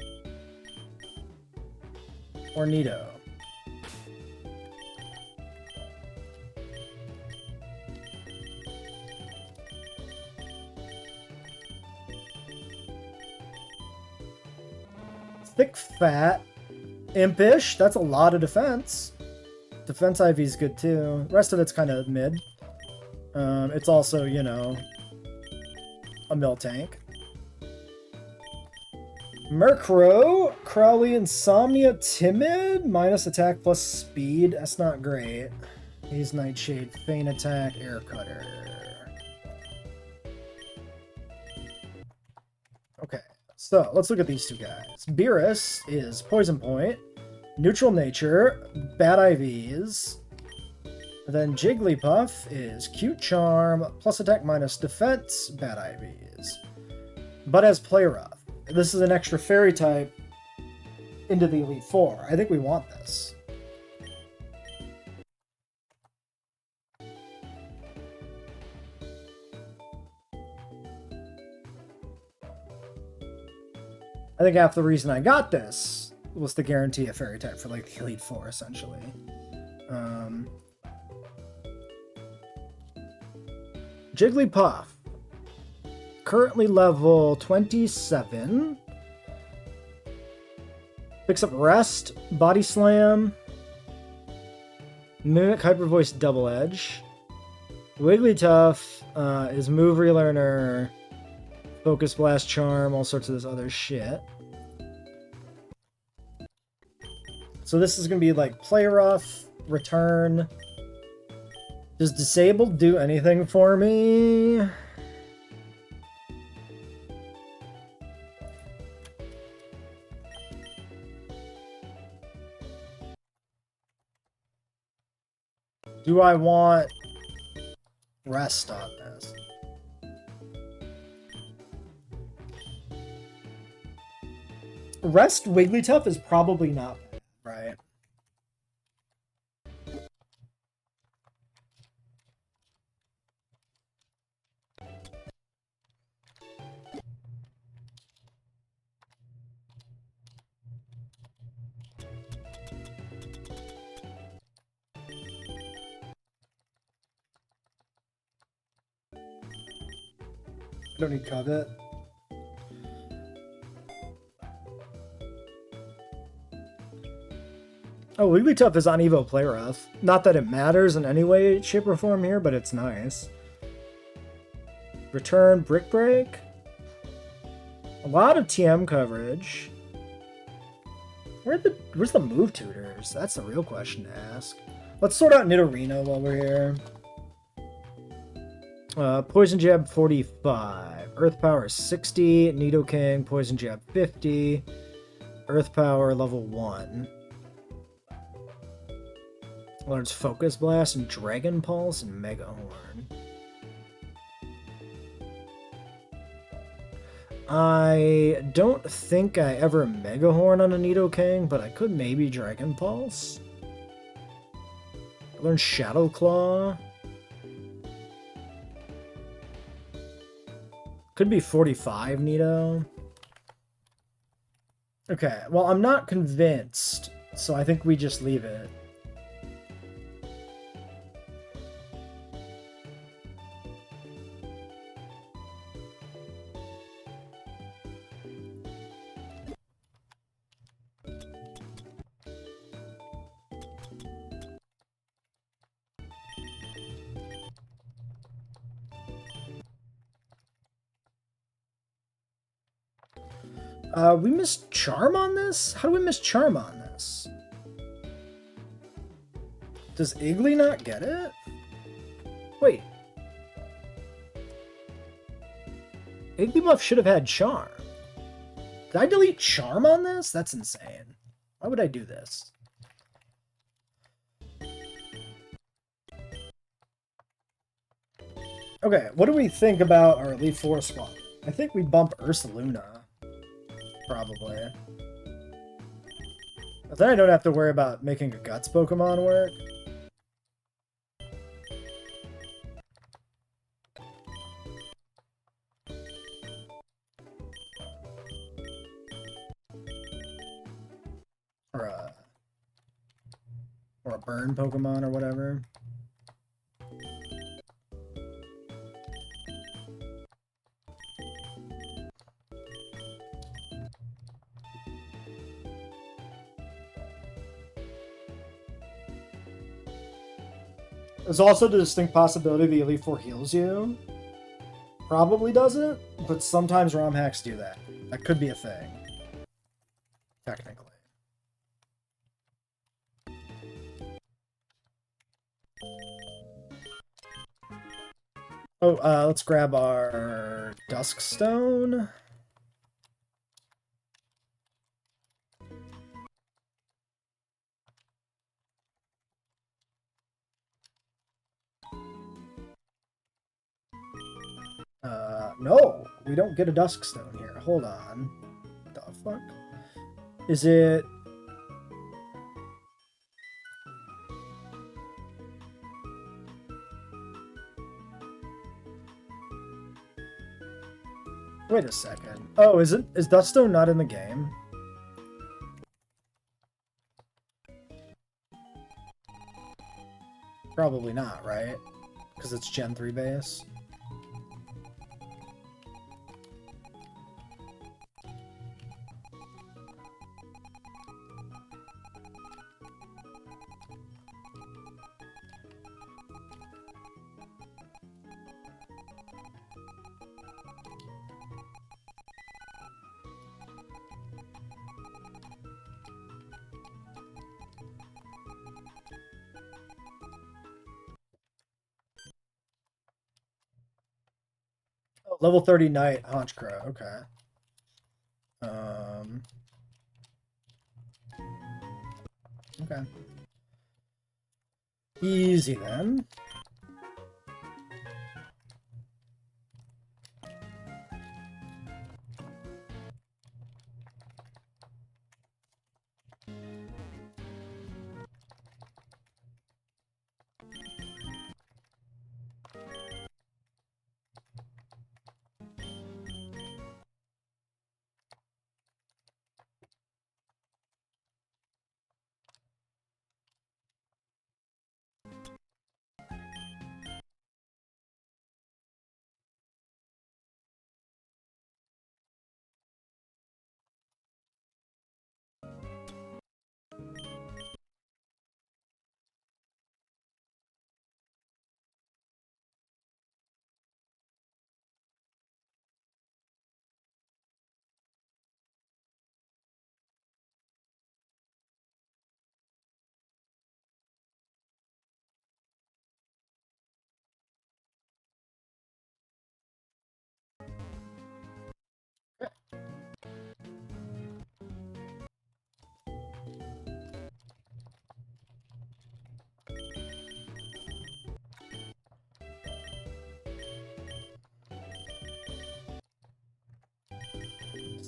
Or Nido? Thick, fat, impish. That's a lot of defense. Defense IV is good too. The rest of it's kind of mid. It's also, you know, a Miltank. Murkrow, Crowley, Insomnia, Timid, minus attack plus speed. That's not great. He's Nightshade, Feint Attack, Air Cutter. Okay. So, let's look at these two guys. Beerus is Poison Point, Neutral Nature, Bad IVs. Then Jigglypuff is Cute Charm, plus attack minus defense, Bad IVs. But as Play Rough. This is an extra Fairy type into the Elite Four. I think we want this. I think half the reason I got this was to guarantee a Fairy type for like the Elite Four, essentially. Jigglypuff. Currently level 27. Picks up Rest, Body Slam, Mimic, Hyper Voice, Double Edge. Wigglytuff is Move Relearner, Focus Blast, Charm, all sorts of this other shit. So this is going to be like Play Rough, Return. Does Disabled do anything for me? Do I want Rest on this? Rest Wigglytuff is probably not bad, right? I don't need Covet. Oh, Wigglytuff is on Evo Play Rough. Not that it matters in any way, shape, or form here, but it's nice. Return, Brick Break. A lot of TM coverage. Where's the move tutors? That's the real question to ask. Let's sort out Nidorino while we're here. Poison Jab 45. Earth Power 60. Nidoking, Poison Jab 50. Earth Power level 1. Learns Focus Blast and Dragon Pulse and Mega Horn. I don't think I ever Mega Horn on a Nidoking, but I could maybe Dragon Pulse. Learn Shadow Claw. Could be 45 Nido. Okay, well, I'm not convinced, so I think we just leave it. We missed Charm on this? How do we miss Charm on this? Does Iggly not get it? Wait. Igglybuff should have had Charm. Did I delete Charm on this? That's insane. Why would I do this? Okay, what do we think about our Elite Four squad? I think we bump Ursaluna. Probably. But then I don't have to worry about making a Guts Pokemon work. Or a Burn Pokemon or whatever. There's also the distinct possibility the Elite Four heals you. Probably doesn't, but sometimes ROM hacks do that. That could be a thing. Technically. Oh, let's grab our Duskstone. No, we don't get a Duskstone here. Hold on. The fuck? Is it... Wait a second. Oh, is Duskstone not in the game? Probably not, right? Because it's Gen 3 base. Level 30 Knight, Honchkrow, okay. Okay. Easy then.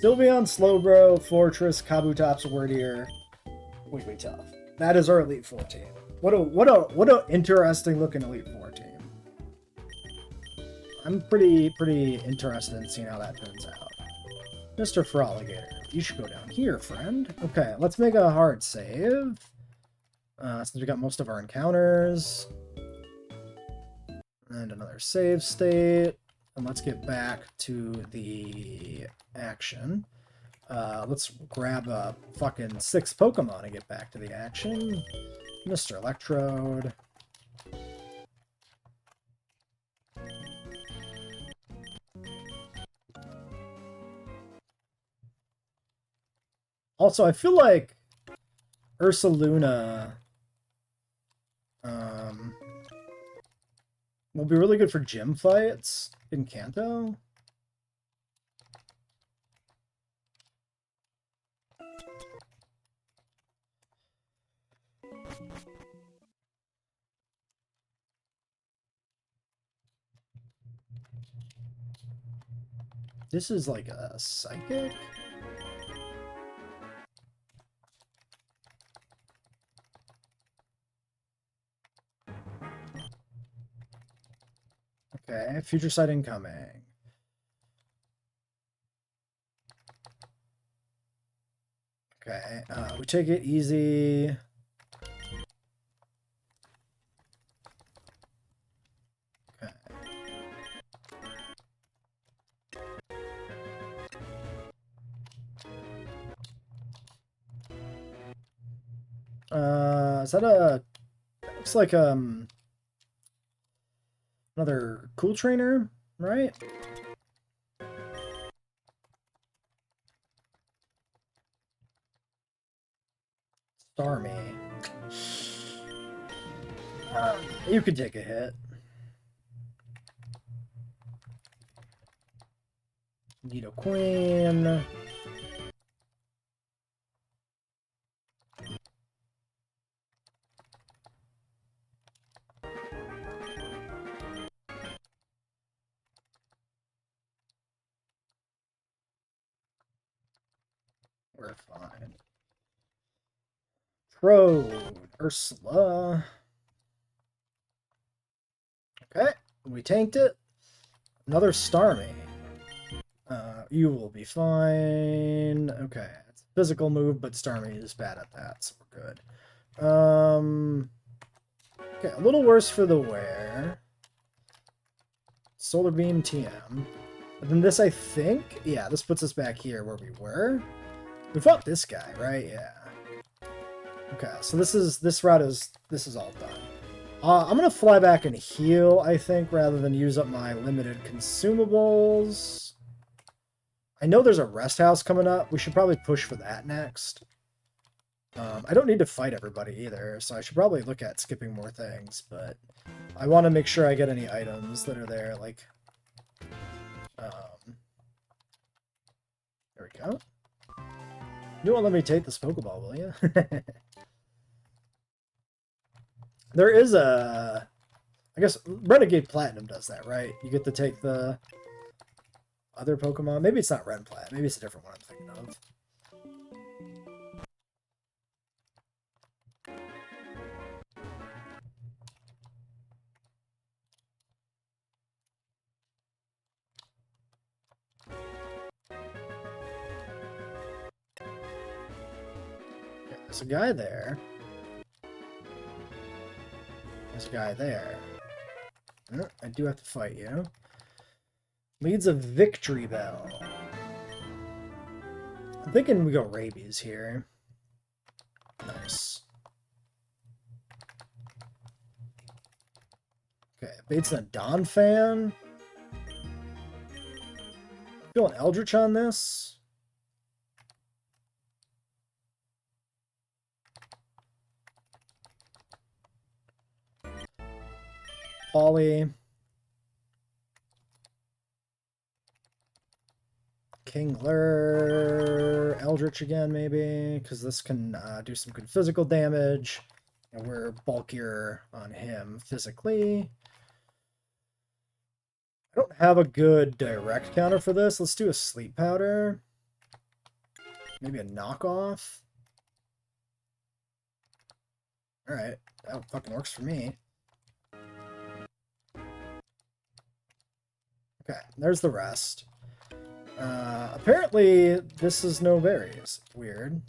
Sylveon, Slowbro, Fortress, Kabutops, Wordier, Wigglytuff. That is our Elite Four team. What a interesting looking Elite Four team. I'm pretty interested in seeing how that turns out. Mr. Feraligatr, you should go down here, friend. Okay, let's make a hard save. Since we got most of our encounters. And another save state. And let's get back to the action. Let's grab a fucking 6 Pokemon and get back to the action. Mr. Electrode. Also, I feel like Ursaluna will be really good for gym fights in Kanto. This is like a psychic? Okay, future sight incoming. Okay, we take it easy. Okay. Is that a... Looks like, another cool trainer, right? Starmie. You could take a hit. Nido Queen. We're fine. Pro Ursula. Okay, we tanked it. Another Starmie. You will be fine. Okay, it's a physical move, but Starmie is bad at that, so we're good. Okay, a little worse for the wear. Solar Beam TM. But then this, I think, yeah, this puts us back here where we were. We fought this guy, right? Yeah. Okay, so this route is all done. I'm gonna fly back and heal, I think, rather than use up my limited consumables. I know there's a rest house coming up. We should probably push for that next. I don't need to fight everybody either, so I should probably look at skipping more things, but I want to make sure I get any items that are there, like... there we go. You won't let me take this Pokeball, will you? There is a... I guess Renegade Platinum does that, right? You get to take the other Pokemon. Maybe it's not Ren Plat. Maybe it's a different one I'm thinking of. Yeah, there's a guy there. There's a guy there. Oh, I do have to fight you. Leads a Victory Bell. I'm thinking we go Rabies here. Nice. Okay, Bates a Don fan. Feeling Eldritch on this. Polly. Kingler. Eldritch again, maybe, because this can do some good physical damage. And we're bulkier on him physically. I don't have a good direct counter for this. Let's do a Sleep Powder. Maybe a knockoff. Alright, that fucking works for me. Okay, there's the rest. Apparently, this is no berries. Weird.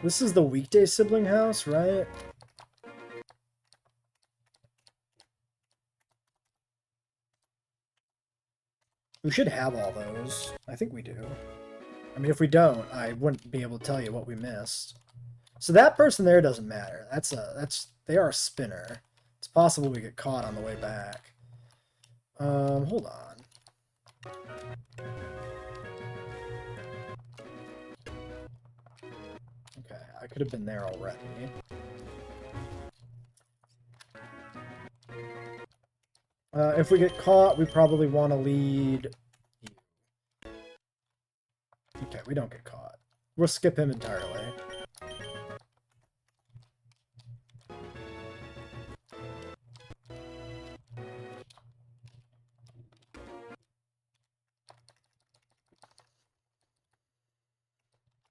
This is the weekday sibling house, right? We should have all those. I think we do. I mean, if we don't, I wouldn't be able to tell you what we missed. So that person there doesn't matter. They are a spinner. It's possible we get caught on the way back. Hold on. I could have been there already. If we get caught, we probably want to lead... Okay, we don't get caught. We'll skip him entirely.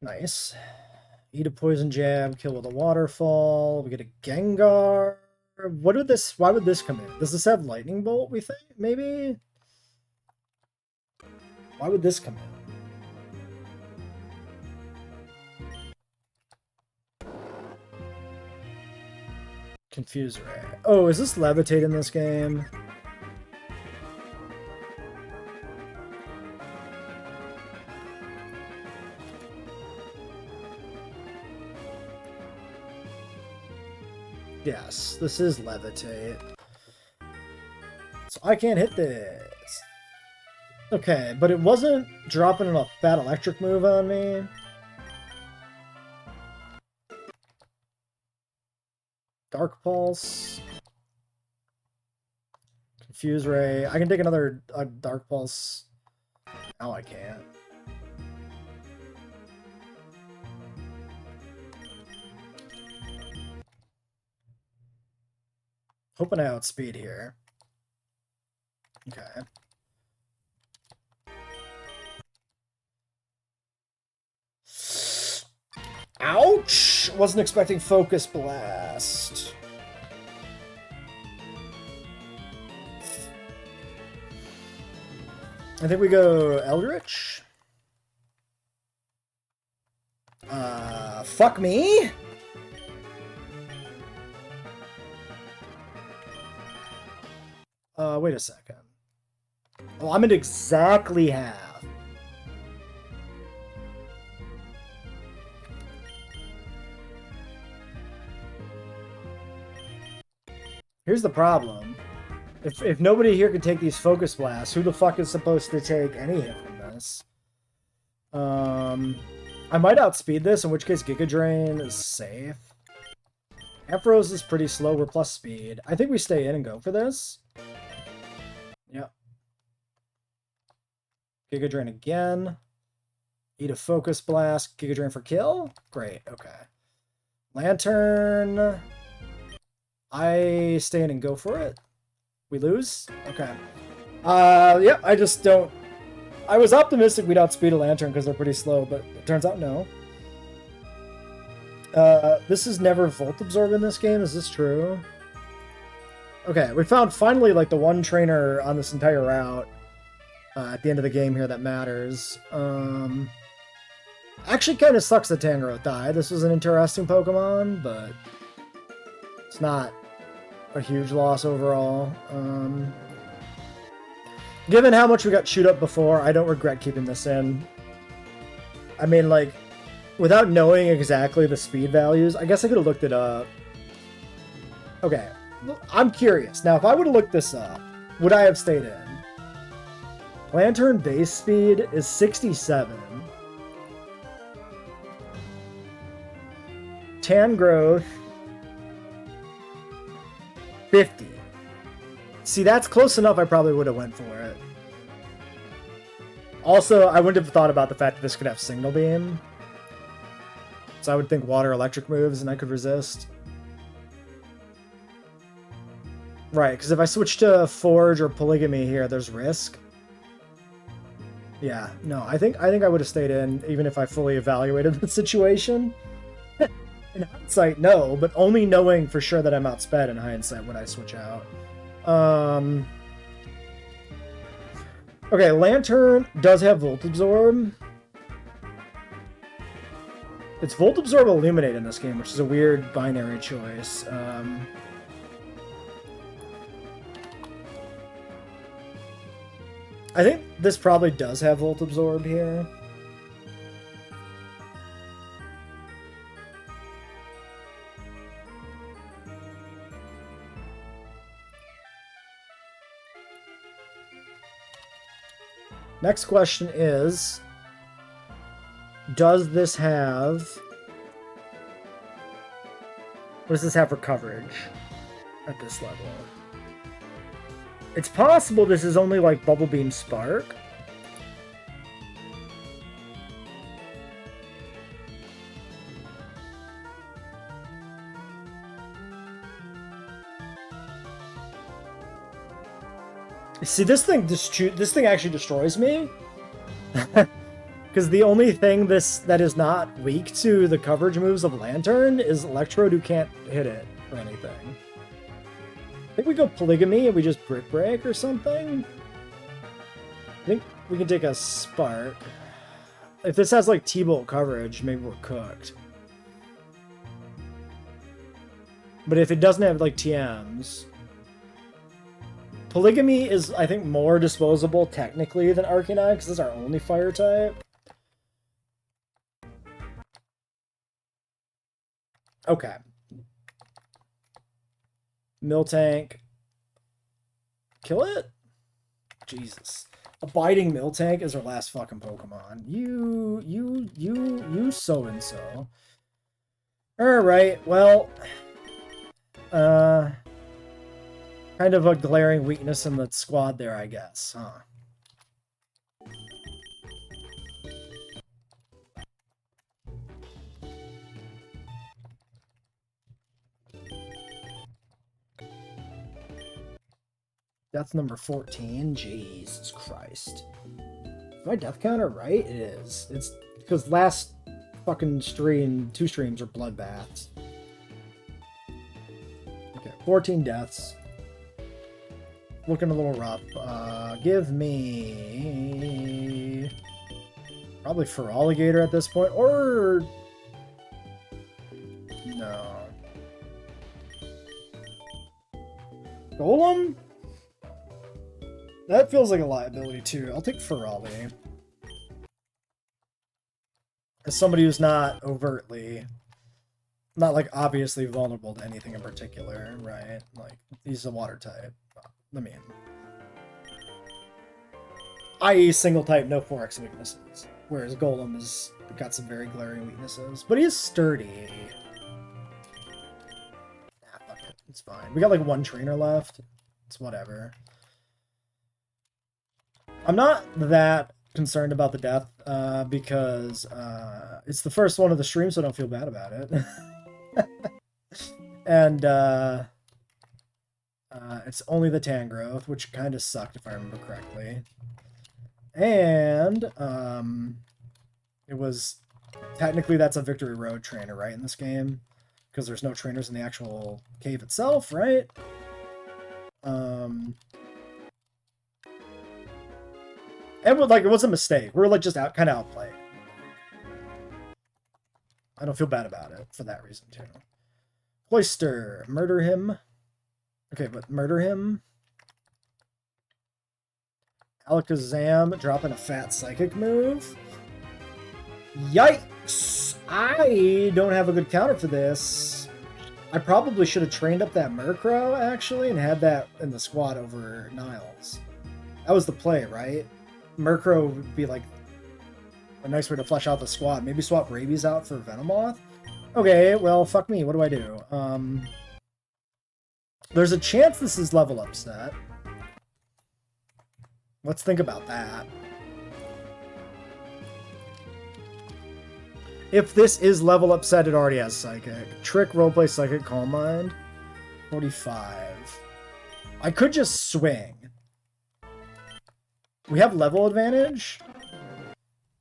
Nice. Eat a poison jab, kill with a waterfall. We get a Gengar. What would this? Why would this come in? Does this have lightning bolt? We think maybe. Why would this come in? Confuse Ray. Oh, is this levitate in this game? Yes, this is levitate. So I can't hit this. Okay, but it wasn't dropping a fat electric move on me. Dark Pulse. Confuse Ray. I can take another Dark Pulse. Now I can't. Hoping I outspeed here. Okay. Ouch! Wasn't expecting Focus Blast. I think we go Eldritch. Fuck me? Wait a second. Oh, I'm at exactly half. Here's the problem. If nobody here can take these focus blasts, who the fuck is supposed to take any hit from this? I might outspeed this, in which case Giga Drain is safe. Ampharos is pretty slow, we're plus speed. I think we stay in and go for this. Yep. Giga Drain again. Eat a Focus Blast. Giga Drain for kill? Great, okay. Lantern. I stay in and go for it. We lose? Okay. Yeah, I just don't... I was optimistic we'd outspeed a Lantern because they're pretty slow, but it turns out no. This is never Volt Absorb in this game, is this true? Okay, we found finally like the one trainer on this entire route at the end of the game here that matters. Actually kind of sucks that Tangrowth died. This was an interesting Pokemon, but it's not a huge loss overall. Given how much we got chewed up before, I don't regret keeping this in. I mean, like, without knowing exactly the speed values, I guess I could have looked it up. Okay, I'm curious. Now, if I would have looked this up, would I have stayed in? Lantern base speed is 67. Tangrowth 50. See, that's close enough. I probably would have went for it. Also, I wouldn't have thought about the fact that this could have Signal Beam. So I would think water electric moves and I could resist. Right, because if I switch to Forge or Polygamy here, there's risk. Yeah, no, I think I would have stayed in even if I fully evaluated the situation. In hindsight, no, but only knowing for sure that I'm outsped in hindsight would I switch out. Okay, Lantern does have Volt Absorb. It's Volt Absorb Illuminate in this game, which is a weird binary choice. I think this probably does have Volt Absorb here. Next question is, does this have What does this have for coverage at this level? It's possible this is only like Bubble Beam Spark. See, this thing actually destroys me. Because the only thing that is not weak to the coverage moves of Lantern is Electrode, who can't hit it or anything. I think we go Polygamy and we just Brick Break or something. I think we can take a Spark. If this has like T-Bolt coverage, maybe we're cooked. But if it doesn't have like TMs... Polygamy is, I think, more disposable technically than Arcanine, because it's our only fire type. Okay. Miltank. Kill it? Jesus. Abiding Miltank is our last fucking Pokemon. You so-and-so. Alright, well... kind of a glaring weakness in the squad there, I guess, huh? That's number 14. Jesus Christ. Is my death counter right? It is. It's because last fucking stream, 2 streams are bloodbaths. Okay, 14 deaths. Looking a little rough. Give me... probably Feraligatr at this point, or... no. Golem? That feels like a liability too. I'll take Ferali. As somebody who's not overtly... not like obviously vulnerable to anything in particular, right? Like, he's a water type. I mean, i.e. single type, no 4x weaknesses. Whereas Golem has got some very glaring weaknesses. But he is sturdy. Nah, fuck it. It's fine. We got like 1 trainer left. It's whatever. I'm not that concerned about the death because it's the first one of the stream, so I don't feel bad about it. And it's only the Tangrowth, which kind of sucked if I remember correctly. And it was technically that's a Victory Road trainer, right, in this game, because there's no trainers in the actual cave itself, right? And it was a mistake. We were like just kind of outplayed. I don't feel bad about it for that reason too. Cloyster, murder him. Okay, but murder him. Alakazam dropping a fat psychic move. Yikes! I don't have a good counter for this. I probably should have trained up that Murkrow, actually, and had that in the squad over Niles. That was the play, right? Murkrow would be like a nice way to flesh out the squad. Maybe swap Rabies out for Venomoth? Okay, well, fuck me. What do I do? There's a chance this is level up set. Let's think about that. If this is level up set, it already has Psychic. Trick, Roleplay, Psychic, Calm Mind. 45. I could just swing. We have level advantage.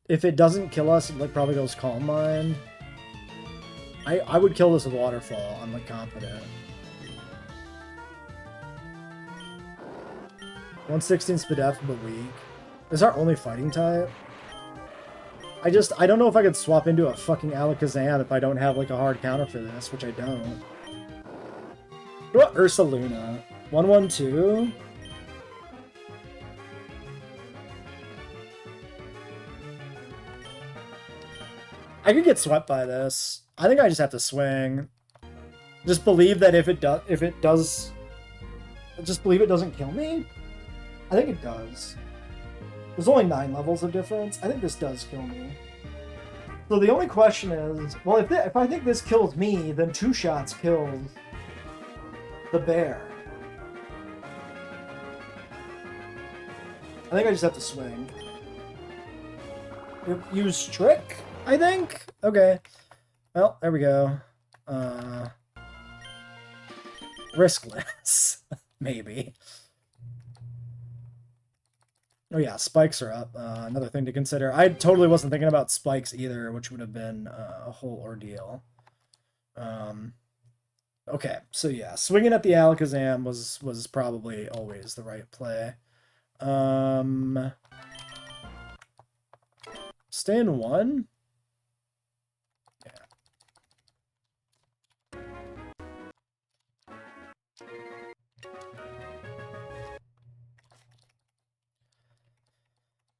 If it doesn't kill us, it probably goes Calm Mind. I would kill this with Waterfall. I'm like confident. 116 Spadef, but weak. This is our only fighting type. I don't know if I could swap into a fucking Alakazam if I don't have like a hard counter for this, which I don't. What about Ursaluna? 112? I could get swept by this. I think I just have to swing. Just believe that if it does, just believe it doesn't kill me. I think it does. There's only 9 levels of difference. I think this does kill me. So the only question is, well, if I think this kills me, then 2 shots kills the bear. I think I just have to swing. Use trick, I think? Okay. Well, there we go. Riskless. Maybe. Oh yeah, spikes are up. Another thing to consider. I totally wasn't thinking about spikes either, which would have been a whole ordeal. Okay, so yeah, swinging at the Alakazam was probably always the right play. Stay in 1? Yeah.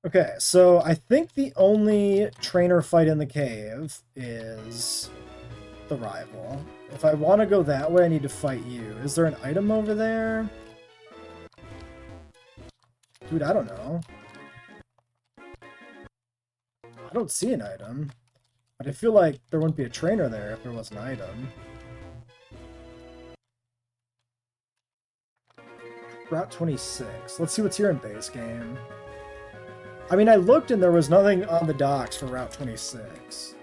Okay, so I think the only trainer fight in the cave is the rival. If I want to go that way, I need to fight you. Is there an item over there? Dude, I don't know. I don't see an item. But I feel like there wouldn't be a trainer there if there was an item. Route 26. Let's see what's here in base game. I mean, I looked and there was nothing on the docks for Route 26.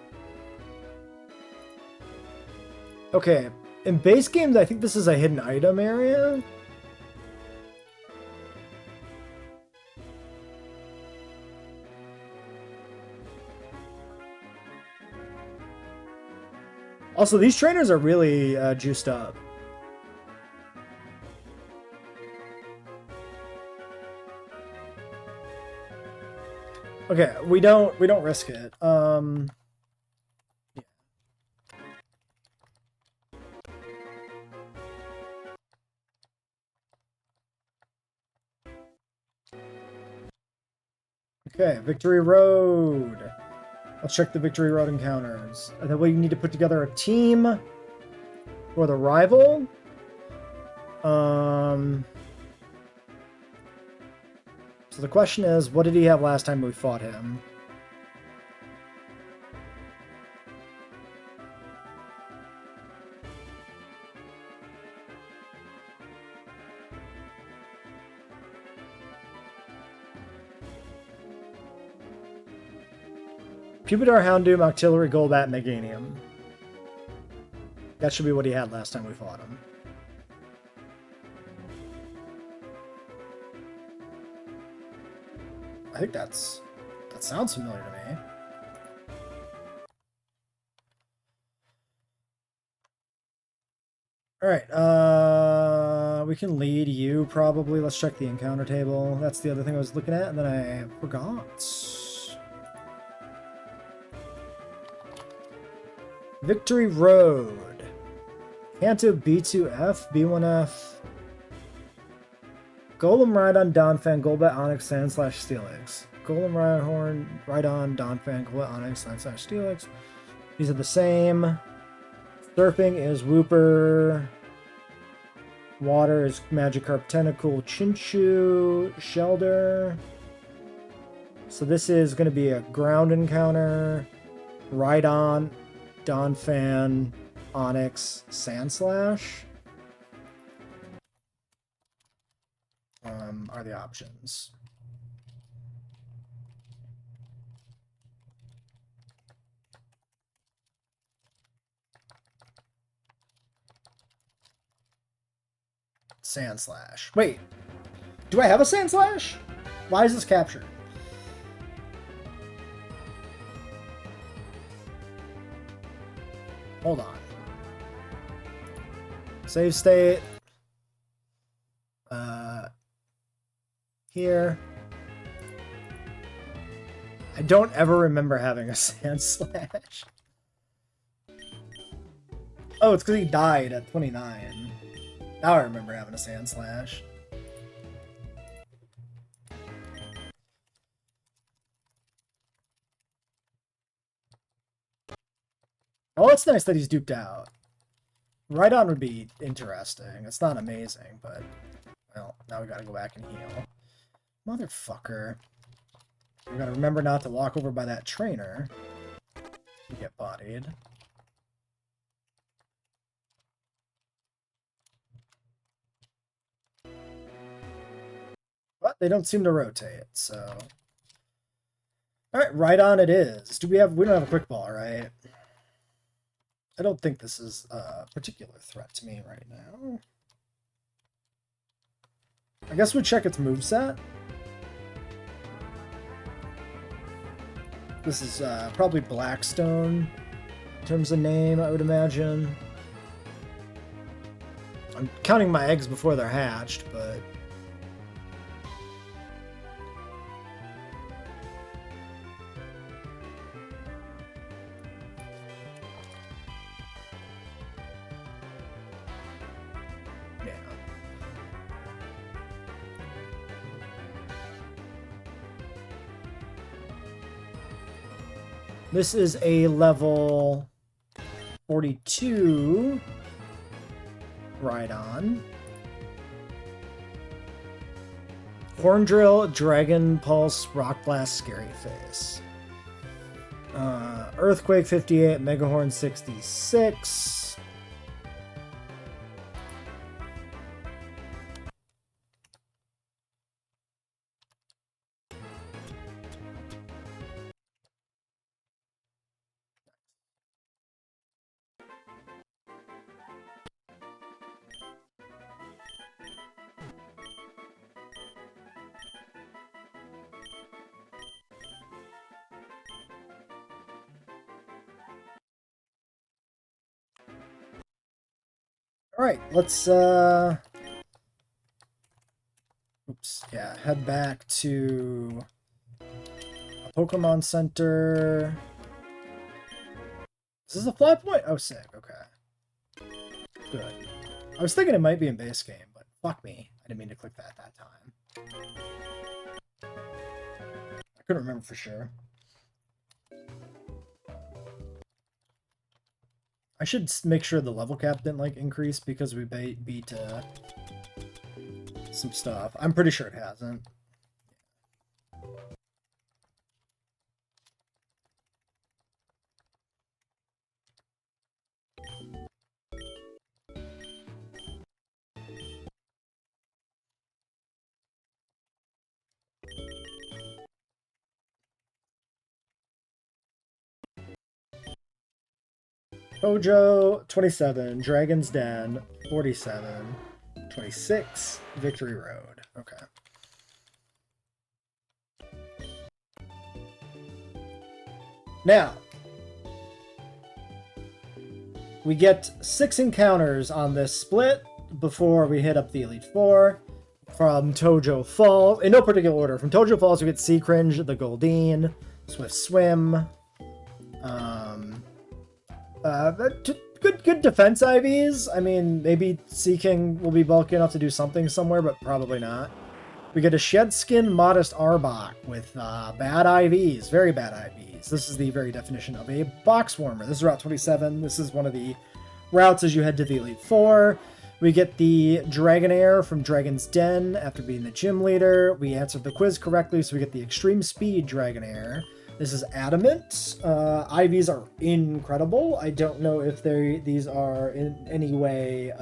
Okay, in base games, I think this is a hidden item area. Also, these trainers are really juiced up. Okay, we don't risk it. Yeah. Okay, Victory Road. Let's check the Victory Road encounters. That way you need to put together a team for the rival. So the question is, what did he have last time we fought him? Pupitar, Houndoom, Octillery, Golbat, Meganium. That should be what he had last time we fought him. I think that sounds familiar to me. Alright, we can lead you probably. Let's check the encounter table. That's the other thing I was looking at, and then I forgot. Victory Road. Kanto B2F, B1F. Golem Rhydon, Donphan, Golbat, Onix, Sand/, Steelix. Golem Rhyhorn, Rhydon, Donphan, Golbat, Onix, Sand/, Steelix. These are the same. Surfing is Wooper. Water is Magikarp, Tentacool, Chinchou, Shelder. So this is going to be a ground encounter. Rhydon, Donphan, Onix, Sandslash. Are the options. Sandslash. Wait, do I have a Sandslash? Why is this captured? Hold on. Save state. Here. I don't ever remember having a Sandslash. Oh, it's because he died at 29. Now I remember having a Sandslash. Oh, it's nice that he's duped out. Rhydon would be interesting. It's not amazing, but... Well, now we gotta go back and heal. Motherfucker. We gotta remember not to walk over by that trainer. We get bodied. But they don't seem to rotate, so... Alright, right on it is. We don't have a quick ball, right? I don't think this is a particular threat to me right now. I guess we check its moveset. This is probably Blackstone in terms of name, I would imagine. I'm counting my eggs before they're hatched, but... yeah. This is a level 42 Rhydon. Horn Drill, Dragon Pulse, Rock Blast, Scary Face. Earthquake 58, Megahorn 66. Alright, let's head back to a Pokemon Center. Is this a fly point? Oh, sick, okay. Good. I was thinking it might be in base game, but fuck me. I didn't mean to click that at that time. I couldn't remember for sure. I should make sure the level cap didn't, like, increase because we beat some stuff. I'm pretty sure it hasn't. Hojo, 27. Dragon's Den, 47. 26. Victory Road. Okay. Now, we get 6 encounters on this split before we hit up the Elite Four. From Tojo Falls, in no particular order. From Tojo Falls, we get Sea Cringe, the Goldeen, Swift Swim. Good defense IVs. I mean, maybe Sea King will be bulky enough to do something somewhere, but probably not. We get a Shed Skin Modest Arbok with bad IVs, very bad IVs. This is the very definition of a box warmer. This is Route 27. This is one of the routes as you head to the Elite Four. We get the Dragonair from Dragon's Den after being the gym leader. We answered the quiz correctly, so we get the Extreme Speed Dragonair. This is Adamant. IVs are incredible. I don't know if these are in any way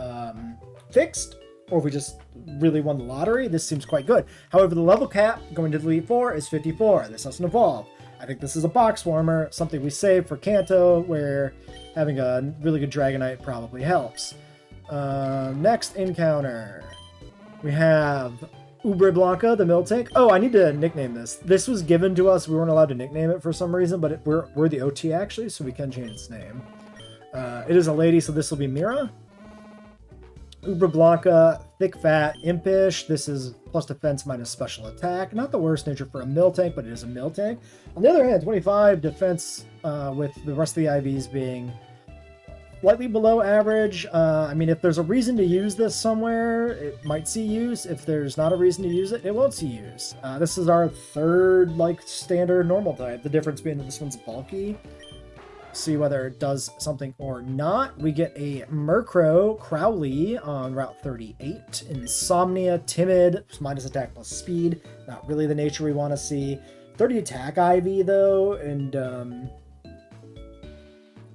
fixed, or if we just really won the lottery. This seems quite good. However, the level cap going to the Elite Four is 54. This doesn't evolve. I think this is a box warmer, something we save for Kanto, where having a really good Dragonite probably helps. Next encounter, we have Ubre Blanca, the Miltank. Oh, I need to nickname this. This was given to us. We weren't allowed to nickname it for some reason, but we're the OT actually, so we can change its name. It is a lady, so this will be Mira. Ubre Blanca, thick, fat, impish. This is plus defense minus special attack. Not the worst nature for a Miltank, but it is a Miltank. On the other hand, 25 defense with the rest of the IVs being slightly below average. I mean, if there's a reason to use this somewhere, it might see use. If there's not a reason to use it, it won't see use. This is our third, like, standard normal type. The difference being that this one's bulky. See whether it does something or not. We get a Murkrow Crowley on Route 38. Insomnia, Timid, minus attack plus speed. Not really the nature we want to see. 30 attack IV, though, and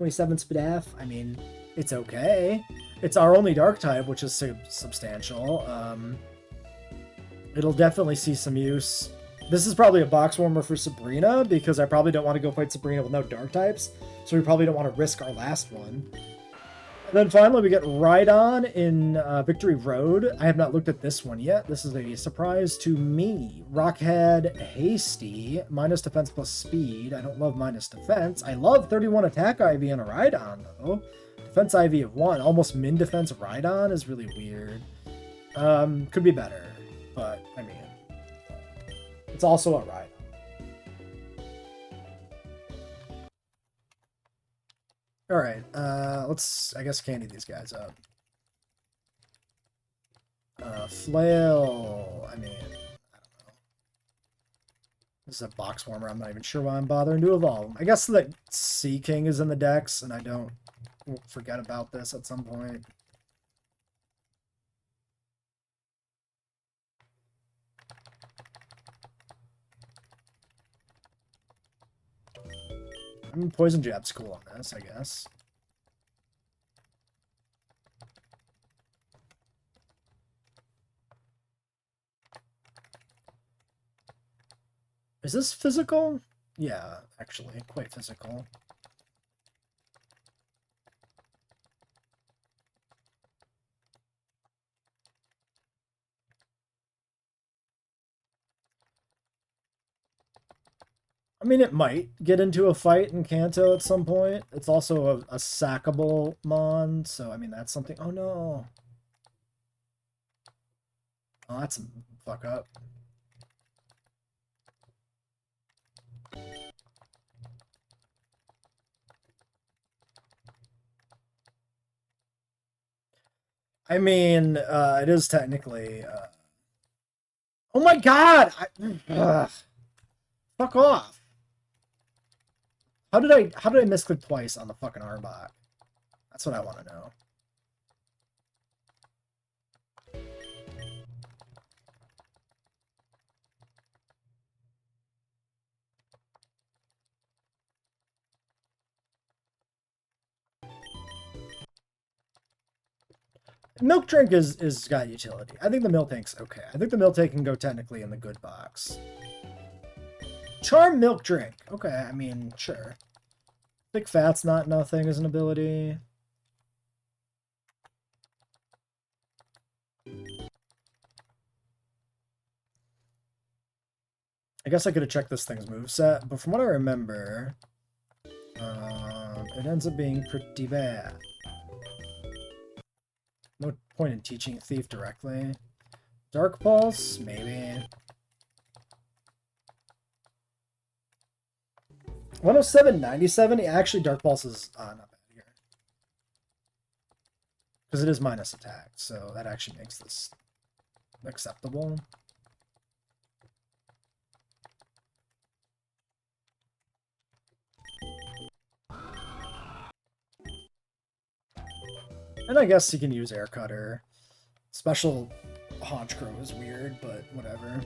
27 SPDF. I mean, it's okay. It's our only dark type, which is substantial. It'll definitely see some use. This is probably a box warmer for Sabrina, because I probably don't want to go fight Sabrina with no dark types, so we probably don't want to risk our last one. And then finally, we get Rhydon in Victory Road. I have not looked at this one yet. This is a surprise to me. Rockhead Hasty, minus defense plus speed. I don't love minus defense. I love 31 attack IV in a Rhydon, though. Defense IV of 1. Almost min defense Rhydon is really weird. Could be better, but, I mean, it's also a Rhydon. Alright, let's, I guess, candy these guys up. Flail, I mean, I don't know. This is a box warmer, I'm not even sure why I'm bothering to evolve them. I guess that Sea King is in the decks, and I don't forget about this at some point. I mean, Poison Jab's cool on this, I guess. Is this physical? Yeah, actually, quite physical. I mean, it might get into a fight in Kanto at some point. It's also a sackable mon, so I mean, that's something. Oh no. Oh, that's a fuck up. I mean, it is technically. Oh my god! Fuck off! How did I misclick twice on the fucking Arbok? That's what I want to know. Milk Drink is got utility. I think the Milk Tank's okay. I think the Milk Tank can go technically in the good box. Charm Milk Drink. Okay, I mean, sure. Thick Fat's not nothing as an ability. I guess I could have checked this thing's moveset, but from what I remember, it ends up being pretty bad. No point in teaching Thief directly. Dark Pulse? Maybe. 107.97? Actually, Dark Pulse is not bad here. Because it is minus attack, so that actually makes this acceptable. And I guess you can use Air Cutter. Special Haunch Crow is weird, but whatever.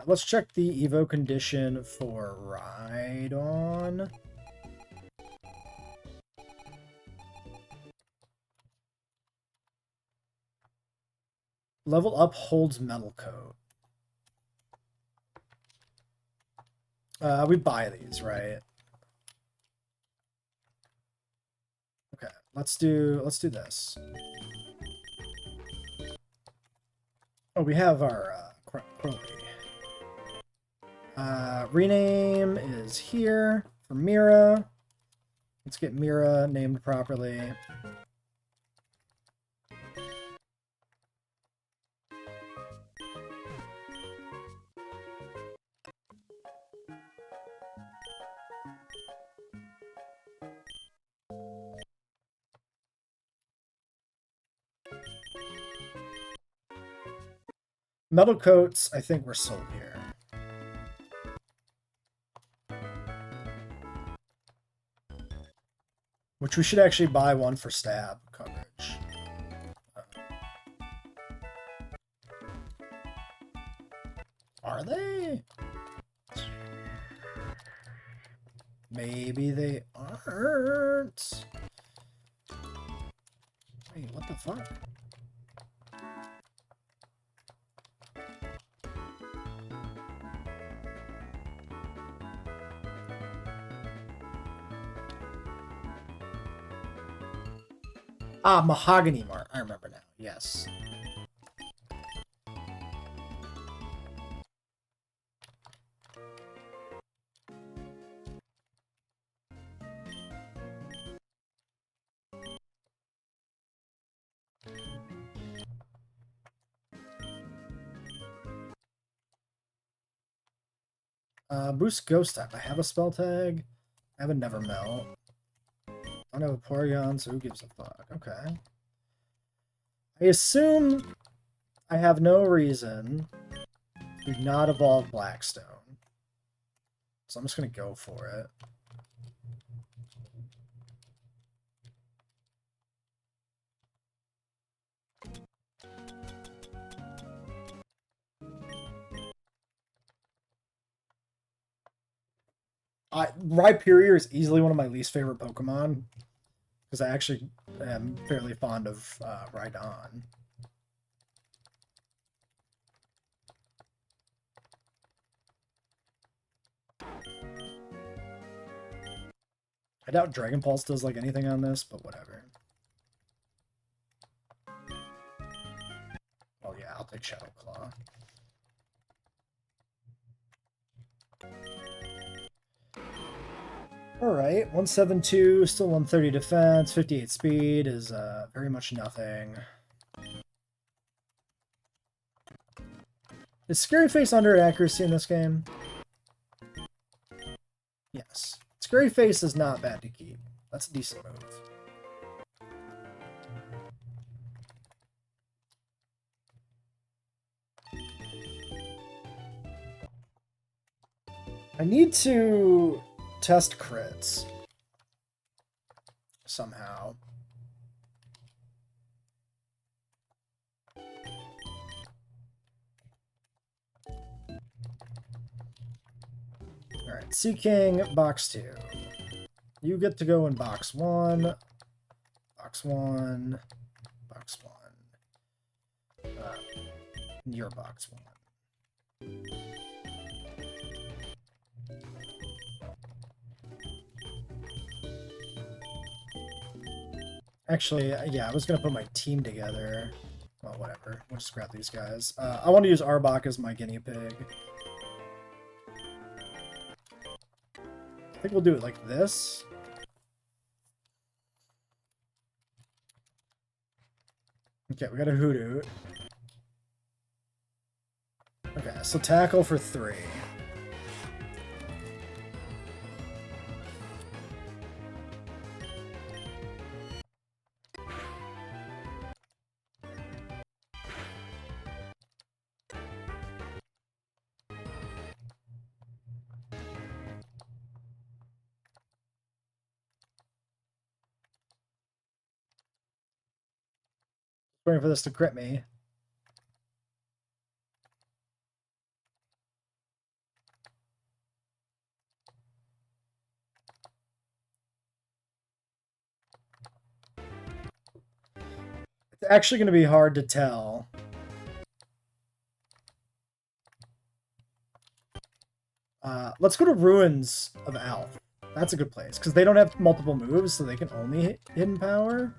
Let's check the Evo condition for Rhydon. Level up holds Metal Coat. We buy these, right? Okay, let's do this. Oh, we have our Crowley. Rename is here for Mira. Let's get Mira named properly. Metal Coats, I think we're sold here. Which we should actually buy one for stab coverage. Are they? Maybe they aren't. Wait, what the fuck? Ah, Mahogany Mart. I remember now. Yes. Boost Ghost type. I have a spell tag. I have a Never Melt. I know Porygon, so who gives a fuck? Okay. I assume I have no reason to not evolve Blackstone. So I'm just gonna go for it. Rhyperior is easily one of my least favorite Pokemon, because I actually am fairly fond of Rhydon. I doubt Dragon Pulse does like anything on this, but whatever. Oh yeah, I'll take Shadow Claw. Alright, 172, still 130 defense, 58 speed is very much nothing. Is Scary Face under accuracy in this game? Yes. Scary Face is not bad to keep. That's a decent move. I need to test crits somehow. Alright, Sea King, box 2. You get to go in box 1. Box 1. Box 1. Your box 1. Actually, yeah, I was going to put my team together. Well, whatever. We'll just grab these guys. I want to use Arbok as my guinea pig. I think we'll do it like this. Okay, we got a Hoodoo. Okay, so tackle for 3. Waiting for this to crit me. It's actually going to be hard to tell. Let's go to Ruins of Alph. That's a good place, because they don't have multiple moves, so they can only hit Hidden Power.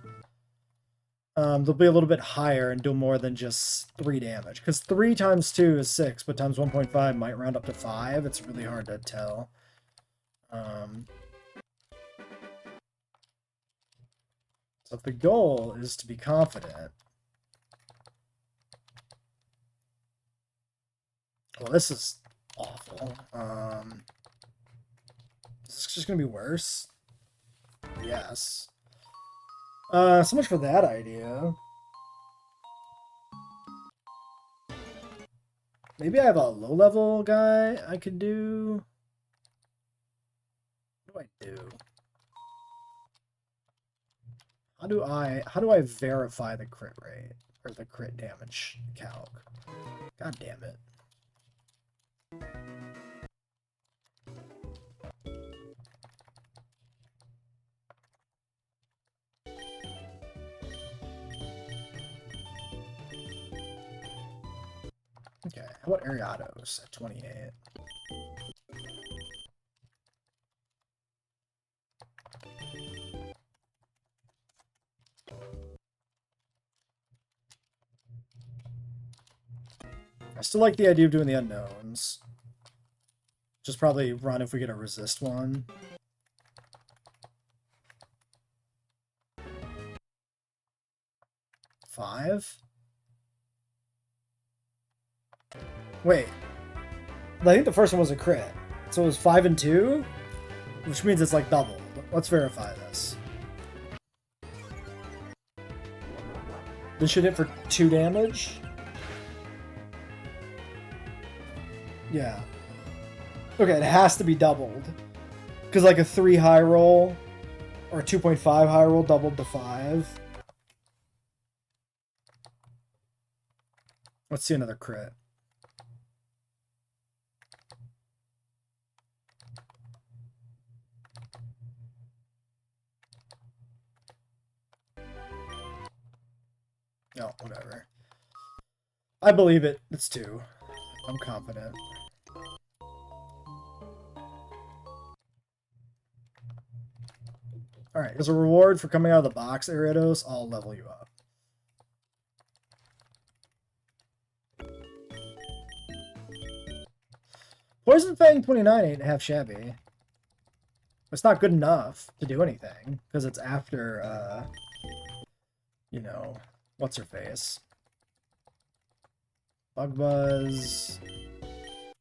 They'll be a little bit higher and do more than just 3 damage. Because 3 times 2 is 6, but times 1.5 might round up to 5. It's really hard to tell. So if the goal is to be confident... Well, this is awful. Is this just going to be worse? Yes. So much for that idea. Maybe I have a low-level guy I could do. What do I do? How do I verify the crit rate or the crit damage calc? God damn it. Okay, how about Ariados at 28? I still like the idea of doing the unknowns. Just probably run if we get a resist one. Five? Wait. I think the first one was a crit. So it was 5 and 2? Which means it's like double. Let's verify this. This should hit for 2 damage? Yeah. Okay, it has to be doubled. Because like a 3 high roll, or a 2.5 high roll doubled to 5. Let's see another crit. No, whatever. I believe it. It's 2. I'm confident. Alright, as a reward for coming out of the box, Ariados, I'll level you up. Poison Fang 29 ain't half shabby. It's not good enough to do anything, because it's after, you know, what's her face? Bug Buzz.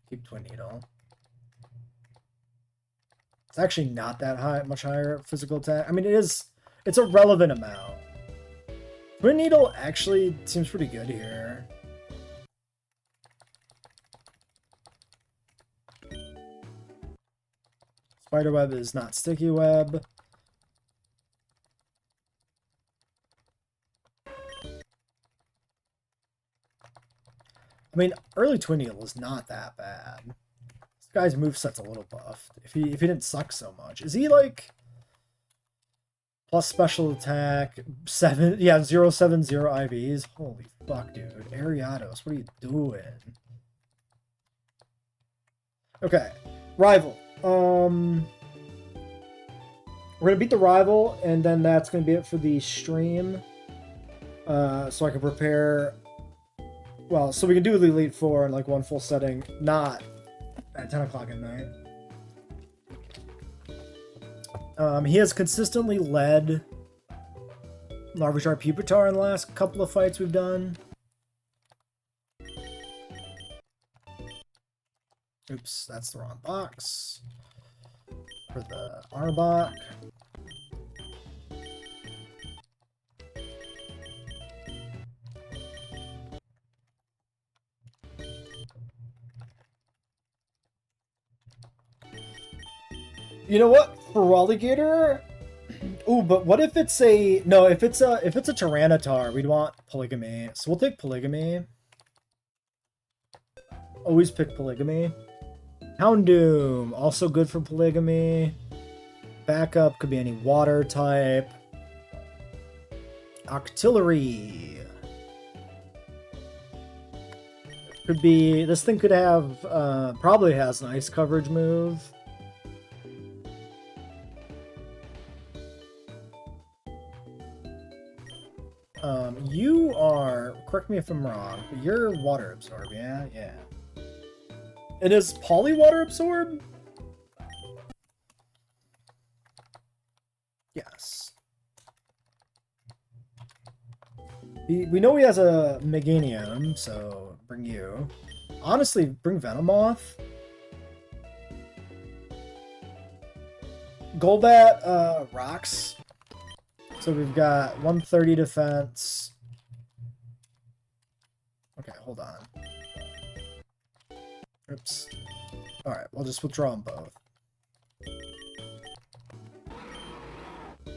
Keep Twin Needle. It's actually not that high, much higher physical attack. I mean, it's a relevant amount. Twin Needle actually seems pretty good here. Spiderweb is not sticky web. I mean, early Twin Needle is not that bad. This guy's moveset's a little buffed. If he didn't suck so much. Is he like plus special attack 7? Yeah, 070 IVs. Holy fuck, dude. Ariados, what are you doing? Okay. Rival. We're gonna beat the rival, and then that's gonna be it for the stream. So I can prepare. Well, so we can do the Elite Four in like one full setting, not at 10 o'clock at night. He has consistently led Larvitar Pupitar in the last couple of fights we've done. Oops, that's the wrong box. For the Arbok. You know what? For Rolligator? Ooh, but what if it's a... No, if it's a Tyranitar, we'd want Polygamy. So we'll take Polygamy. Always pick Polygamy. Houndoom, also good for Polygamy. Backup could be any water type. Octillery. Could be... This thing could have... probably has an ice coverage move. You are, correct me if I'm wrong, but you're water absorb, yeah? Yeah. It is poly water absorb? Yes. We know he has a Meganium, so bring you. Honestly, bring Venomoth. Golbat, rocks. So we've got 130 defense. Okay, hold on. Oops. Alright, we'll just withdraw them both.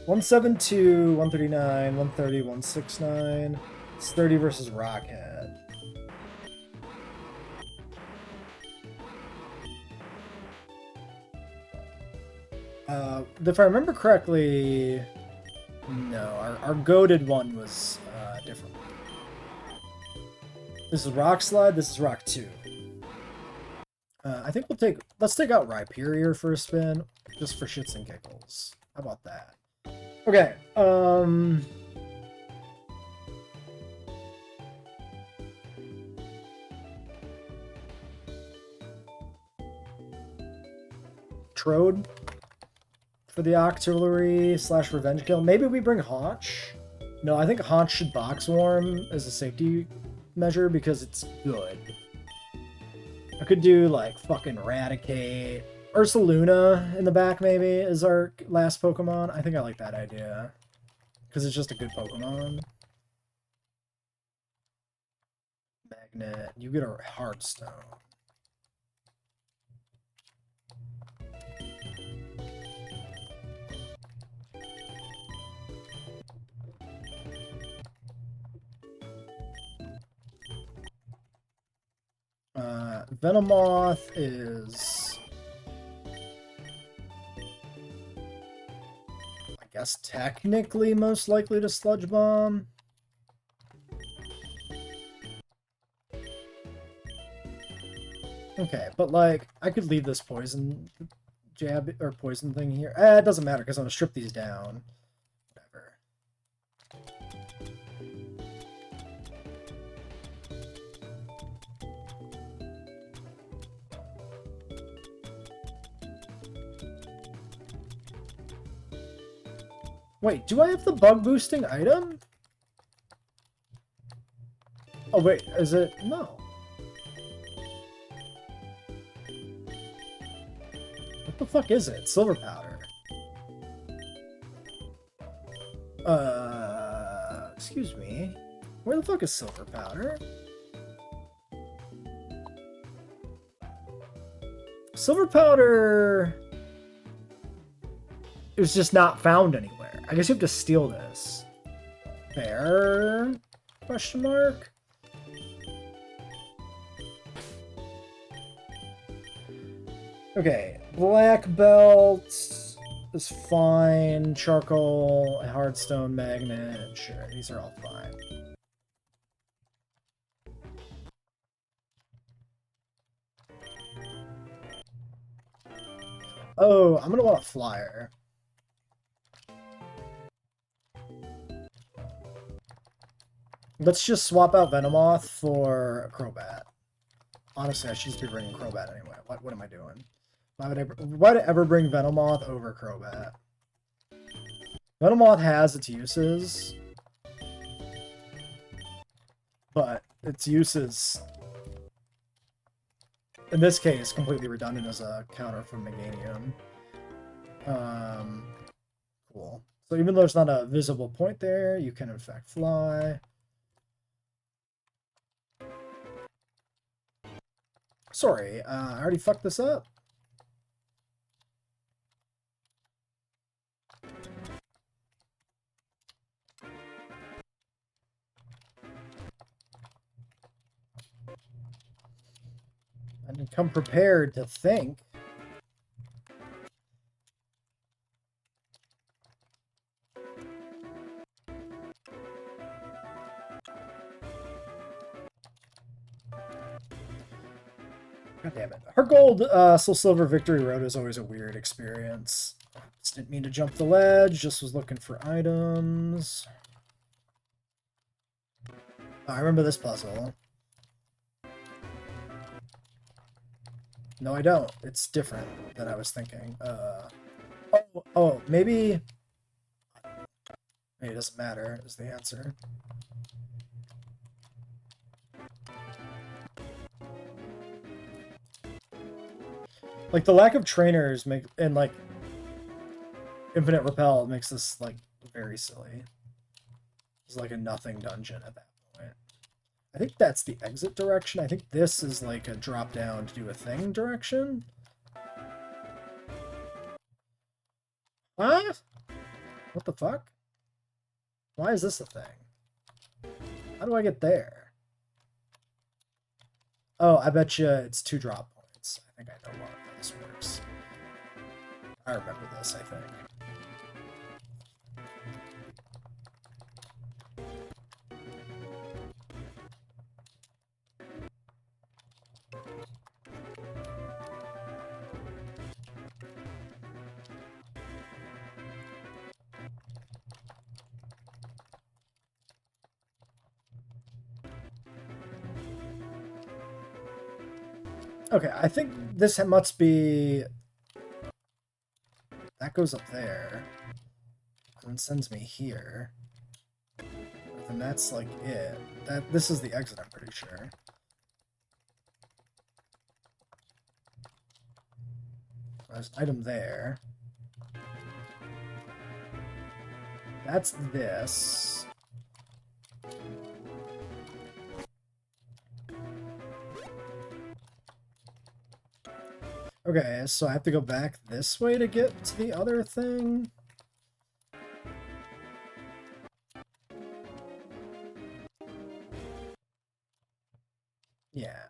172, 139, 130, 169. It's 30 versus Rockhead. If I remember correctly... No, our goated one was different. This is Rock Slide, this is Rock 2. I think let's take out Rhyperior for a spin, just for shits and giggles. How about that? Okay, Trode for the Octillery / Revenge Kill. Maybe we bring Haunch? No, I think Haunch should Box Warm as a safety measure because it's good. I could do, like, fucking Eradicate. Ursaluna in the back, maybe, is our last Pokemon. I think I like that idea. Because it's just a good Pokemon. Magnet. You get a Heartstone. Venomoth is... I guess technically most likely to Sludge Bomb. Okay, but like, I could leave this poison jab or poison thing here. It doesn't matter because I'm gonna strip these down. Whatever. Wait, do I have the bug boosting item? Oh wait, is it? No. What the fuck is it? Silver powder. Excuse me. Where the fuck is silver powder? Silver powder is just not found anywhere. I guess you have to steal this. Fair? Question mark? Okay, black belt is fine. Charcoal, hardstone, magnet, sure, these are all fine. Oh, I'm gonna want a flyer. Let's just swap out Venomoth for Crobat. Honestly, I should just be bringing Crobat anyway. What am I doing? Why would I ever bring Venomoth over Crobat? Venomoth has its uses, but its uses, in this case, completely redundant as a counter from Meganium. Cool. So even though there's not a visible point there, you can in fact fly. Sorry, I already fucked this up. I didn't come prepared to think. God damn it. Her gold Soul Silver Victory Road is always a weird experience. Just didn't mean to jump the ledge, just was looking for items. Oh, I remember this puzzle. No, I don't. It's different than I was thinking. Maybe it doesn't matter, is the answer. Like, the lack of trainers and like Infinite Repel makes this like very silly. It's like a nothing dungeon at that point. I think that's the exit direction. I think this is like a drop down to do a thing direction. Huh? What the fuck? Why is this a thing? How do I get there? Oh, I bet you it's 2 drop points. I think I know how this works. I remember this, I think. Okay, I think this must be... That goes up there. And sends me here. And that's like it. This is the exit, I'm pretty sure. There's an item there. That's this. Okay, so I have to go back this way to get to the other thing? Yeah.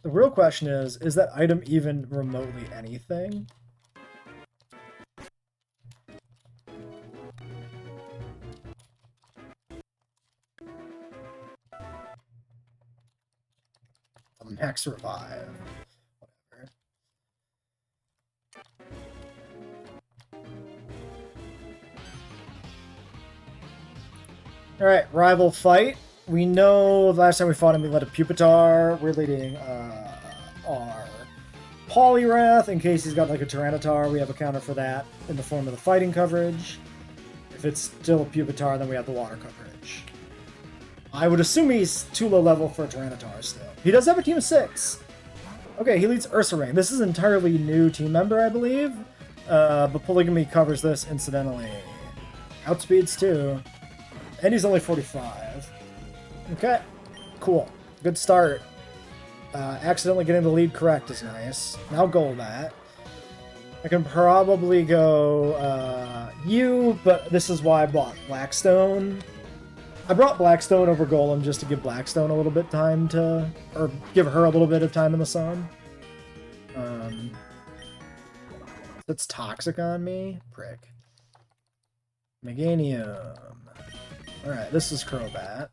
The real question is that item even remotely anything? Max revive. Whatever. Alright, rival fight. We know last time we fought him, we led a Pupitar. We're leading our Poliwrath in case he's got like a Tyranitar. We have a counter for that in the form of the fighting coverage. If it's still a Pupitar, then we have the water coverage. I would assume he's too low level for a Tyranitar still. He does have a team of 6. Okay, he leads Ursaring. This is an entirely new team member, I believe. But Polygamy covers this incidentally. Outspeeds too. And he's only 45. Okay, cool. Good start. Accidentally getting the lead correct is nice. Now Golbat. I can probably go you, but this is why I bought Blackstone. I brought Blackstone over Golem just to give Blackstone a little bit time to... Or give her a little bit of time in the sun. It's toxic on me? Prick. Meganium. Alright, this is Crobat.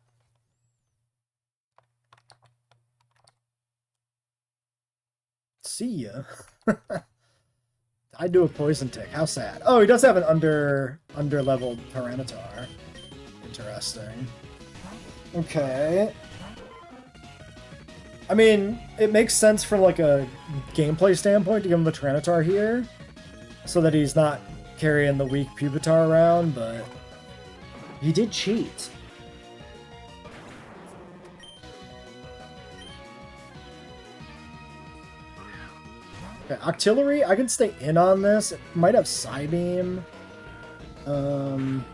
See ya. I do a poison tick. How sad. Oh, he does have an under-leveled Tyranitar. Interesting. Okay. I mean, it makes sense from like a gameplay standpoint to give him the Tyranitar here, so that he's not carrying the weak Pupitar around, but he did cheat. Okay, Octillery, I can stay in on this. It might have Psybeam.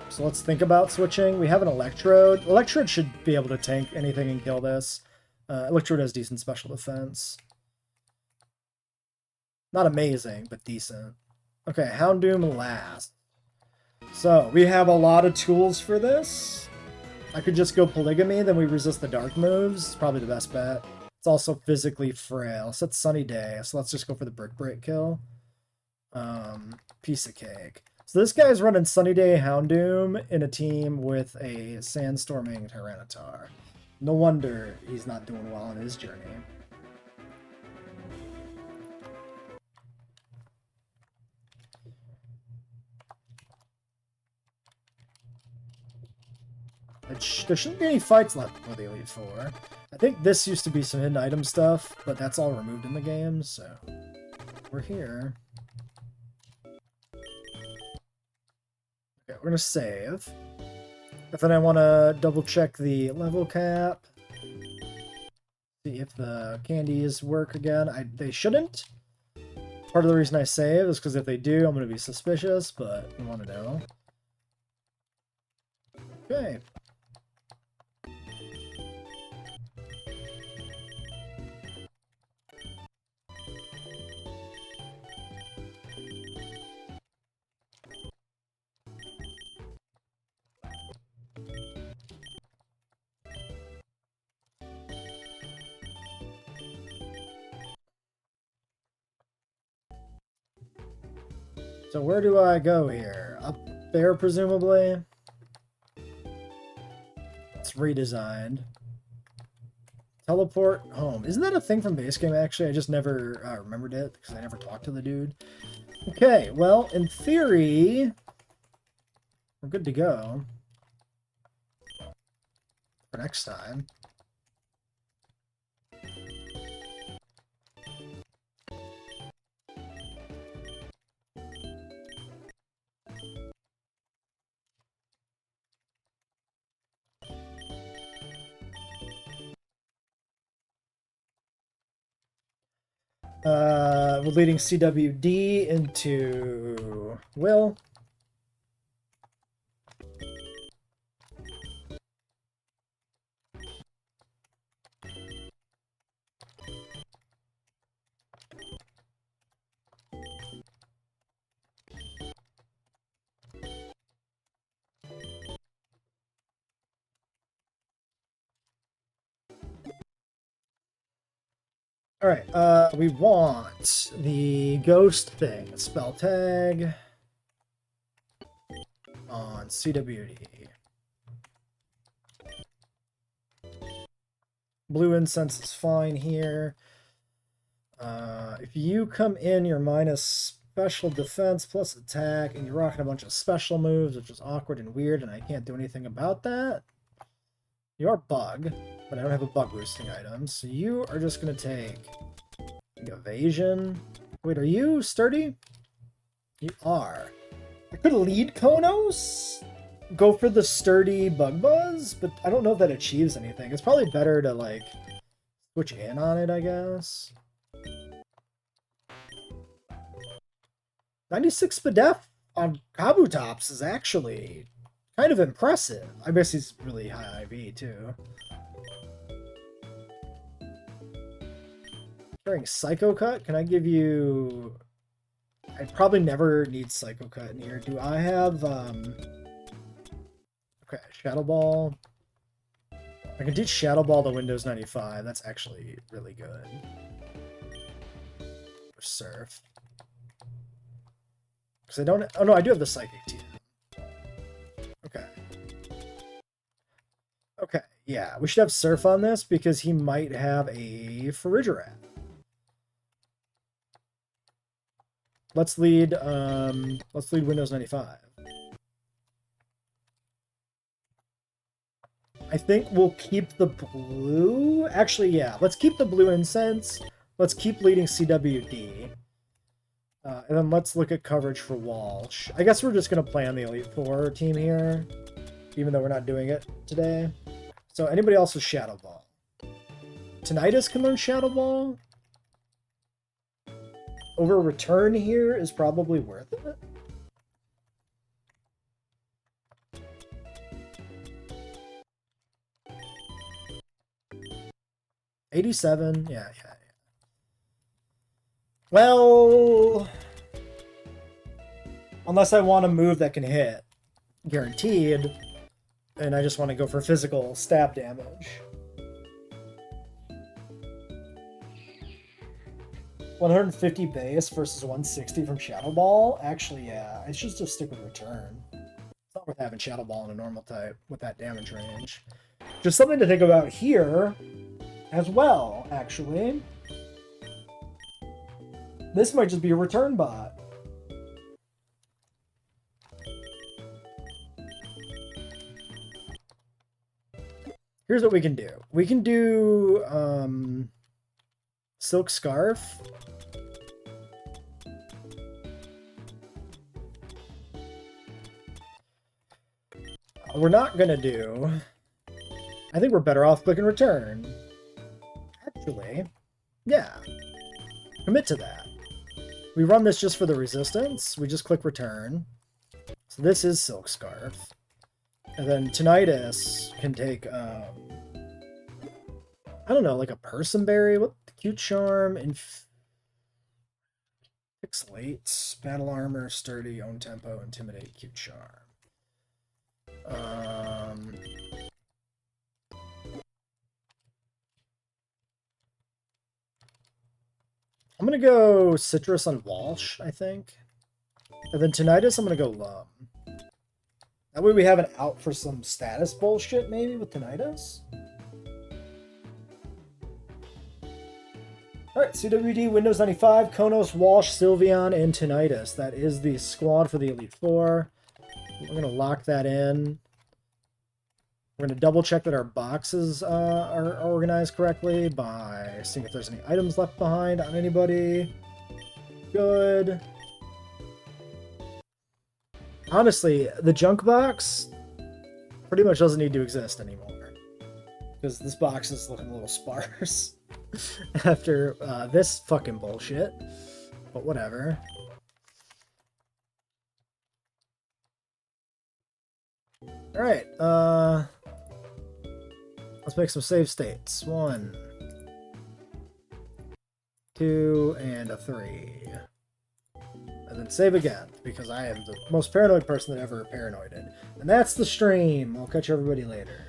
So let's think about switching. We have an Electrode. Electrode should be able to tank anything and kill this. Electrode has decent special defense. Not amazing, but decent. Okay, Houndoom last. So, we have a lot of tools for this. I could just go Polygamy, then we resist the dark moves. It's probably the best bet. It's also physically frail. So it's Sunny Day, so let's just go for the Brick Break kill. Piece of cake. So this guy's running Sunny Day Houndoom in a team with a Sandstorming Tyranitar. No wonder he's not doing well on his journey. There shouldn't be any fights left before the Elite Four. I think this used to be some hidden item stuff, but that's all removed in the game, so we're here. Okay, we're gonna save. But then I want to double check the level cap. See if the candies work again. They shouldn't. Part of the reason I save is because if they do, I'm going to be suspicious, but I want to know. Okay. So where do I go here? Up there, presumably? It's redesigned. Teleport home. Isn't that a thing from base game, actually? I just never remembered it, because I never talked to the dude. Okay, well, in theory, we're good to go. For next time. We're leading CWD into Will. Alright, we want the ghost thing, spell tag on CWD. Blue incense is fine here. If you come in, you're minus special defense plus attack, and you're rocking a bunch of special moves, which is awkward and weird, and I can't do anything about that. You are bug, but I don't have a bug boosting item, so you are just going to take evasion. Wait, are you sturdy? You are. I could lead Konos, go for the sturdy bug buzz, but I don't know if that achieves anything. It's probably better to, like, switch in on it, I guess. 96 Spadef on Kabutops is actually kind of impressive. I guess he's really high IV, too. Carrying Psycho Cut, can I give you... I probably never need Psycho Cut in here. Do I have, okay, Shadow Ball. I can teach Shadow Ball to Windows 95. That's actually really good. Or Surf. Because I don't... Oh, no, I do have the Psychic TM. Okay. Okay, yeah. We should have Surf on this because he might have a Farigiraf. Let's lead Windows 95. I think we'll keep the blue. Actually, yeah, let's keep the blue incense. Let's keep leading CWD. And then let's look at coverage for Walsh. I guess we're just going to play on the Elite Four team here, even though we're not doing it today. So anybody else with Shadow Ball? Tinnitus can learn Shadow Ball. Over return here is probably worth it. $87, yeah. Well, unless I want a move that can hit, guaranteed, and I just want to go for physical stab damage. 150 base versus 160 from Shadow Ball? Actually, yeah. I should just stick with return. It's not worth having Shadow Ball in a normal type with that damage range. Just something to think about here as well, actually. This might just be a return bot. Here's what we can do. We can do Silk Scarf. We're not gonna do... I think we're better off clicking return. Actually, yeah. Commit to that. We run this just for the resistance. We just click return. So this is Silk Scarf. And then Tinnitus can take, I don't know, like a Personberry? What? Cute Charm, Pixelate, Battle Armor, Sturdy, Own Tempo, Intimidate, Cute Charm. I'm gonna go Citrus on Walsh, I think. And then Tinnitus, I'm gonna go Lum. That way we have an out for some status bullshit, maybe, with Tinnitus. Alright, CWD, Windows 95, Konos, Walsh, Sylveon, and Tinnitus. That is the squad for the Elite Four. We're going to lock that in. We're going to double check that our boxes are organized correctly by seeing if there's any items left behind on anybody. Good. Honestly, the junk box pretty much doesn't need to exist anymore, because this box is looking a little sparse. after this fucking bullshit. But whatever. Alright, let's make some save states. 1, 2, and a 3. And then save again, because I am the most paranoid person that ever paranoided. And that's the stream. I'll catch everybody later.